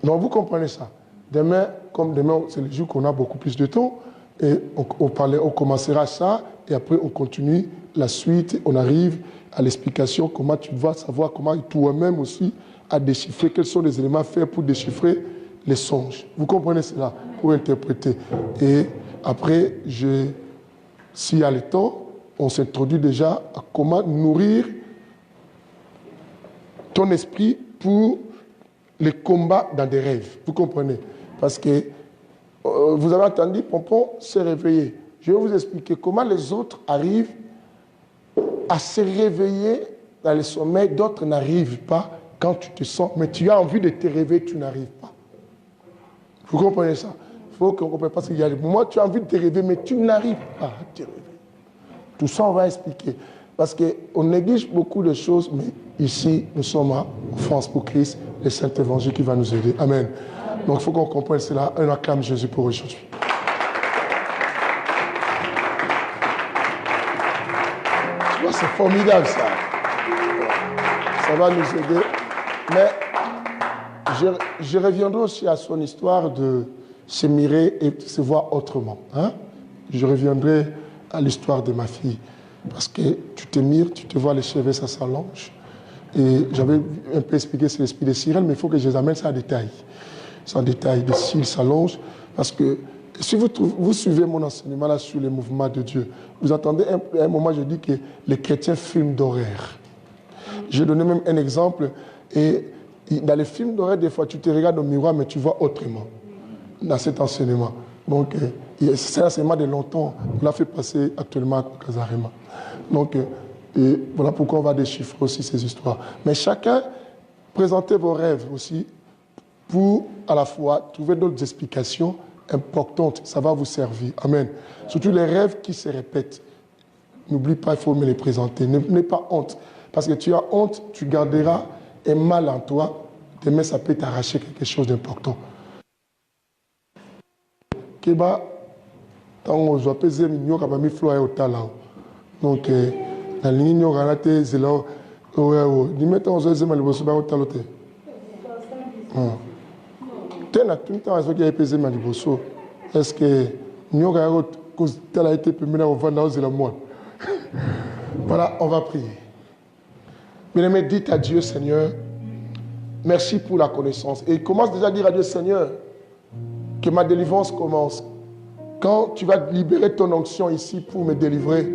Donc vous comprenez ça. Demain, comme demain, c'est le jour qu'on a beaucoup plus de temps, et on commencera ça, et après on continue la suite, on arrive à l'explication, comment tu vas savoir, comment toi-même aussi à déchiffrer, quels sont les éléments à faire pour déchiffrer les songes. Vous comprenez cela? Pour interpréter. Et après, s'il y a le temps, on s'introduit déjà à comment nourrir ton esprit pour les combats dans des rêves. Vous comprenez? Parce que vous avez entendu, Pompon s'est réveillé. Je vais vous expliquer comment les autres arrivent à se réveiller dans le sommeil. D'autres n'arrivent pas quand tu te sens. Mais tu as envie de te réveiller, tu n'arrives pas. Vous comprenez ça? Il faut qu'on comprenne, parce qu'il y a des moments où tu as envie de te réveiller, mais tu n'arrives pas à te réveiller. Tout ça, on va expliquer. Parce qu'on néglige beaucoup de choses, mais ici, nous sommes en France pour Christ, le Saint-Évangile qui va nous aider. Amen. Donc, il faut qu'on comprenne cela. On acclame Jésus pour aujourd'hui. Tu vois, c'est formidable, ça. Ça va nous aider. Mais je reviendrai aussi à son histoire de se mirer et se voir autrement. Hein? Je reviendrai à l'histoire de ma fille. Parce que tu te mires, tu te vois les cheveux, ça s'allonge. Et j'avais un peu expliqué sur l'esprit de sirène, mais il faut que je les amène ça en détail. C'est en détail, de cils s'allongent. Parce que si vous suivez mon enseignement là sur les mouvements de Dieu, vous entendez à un moment, je dis que les chrétiens filment d'horreur. J'ai donné même un exemple. Et dans les films d'horreur, des fois, tu te regardes au miroir, mais tu vois autrement dans cet enseignement. Donc, c'est un enseignement de longtemps. On l'a fait passer actuellement à Casarema. Donc, et voilà pourquoi on va déchiffrer aussi ces histoires. Mais chacun, présentez vos rêves aussi pour, à la fois, trouver d'autres explications importantes. Ça va vous servir. Amen. Surtout les rêves qui se répètent. N'oublie pas, il faut me les présenter. N'aie pas honte. Parce que tu as honte, tu garderas un mal en toi. Demain, ça peut t'arracher quelque chose d'important. Kéba, Tant je peux dire que je vais floyer au talent. Donc, la ligne est c'est là. Ni maintenant, je vais me faire au talent. Est-ce que nous avons été permis au vent de la moine? Voilà, on va prier. Bien-aimé, dites à Dieu, Seigneur, merci pour la connaissance. Et il commence déjà à dire à Dieu, Seigneur, que ma délivrance commence. Quand tu vas libérer ton onction ici pour me délivrer,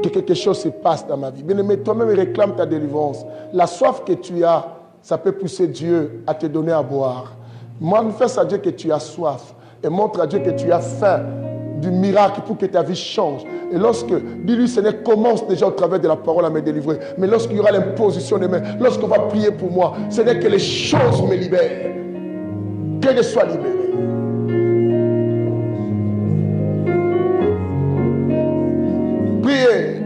que quelque chose se passe dans ma vie. Bien-aimé, toi-même réclame ta délivrance. La soif que tu as, ça peut pousser Dieu à te donner à boire. Manifeste à Dieu que tu as soif et montre à Dieu que tu as faim du miracle pour que ta vie change. Et lorsque, dis-lui, Seigneur, commence déjà au travers de la parole à me délivrer. Mais lorsqu'il y aura l'imposition des mains, lorsqu'on va prier pour moi, Seigneur, que les choses me libèrent. Que je sois libéré. Priez.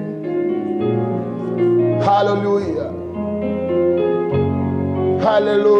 Alléluia. Alléluia.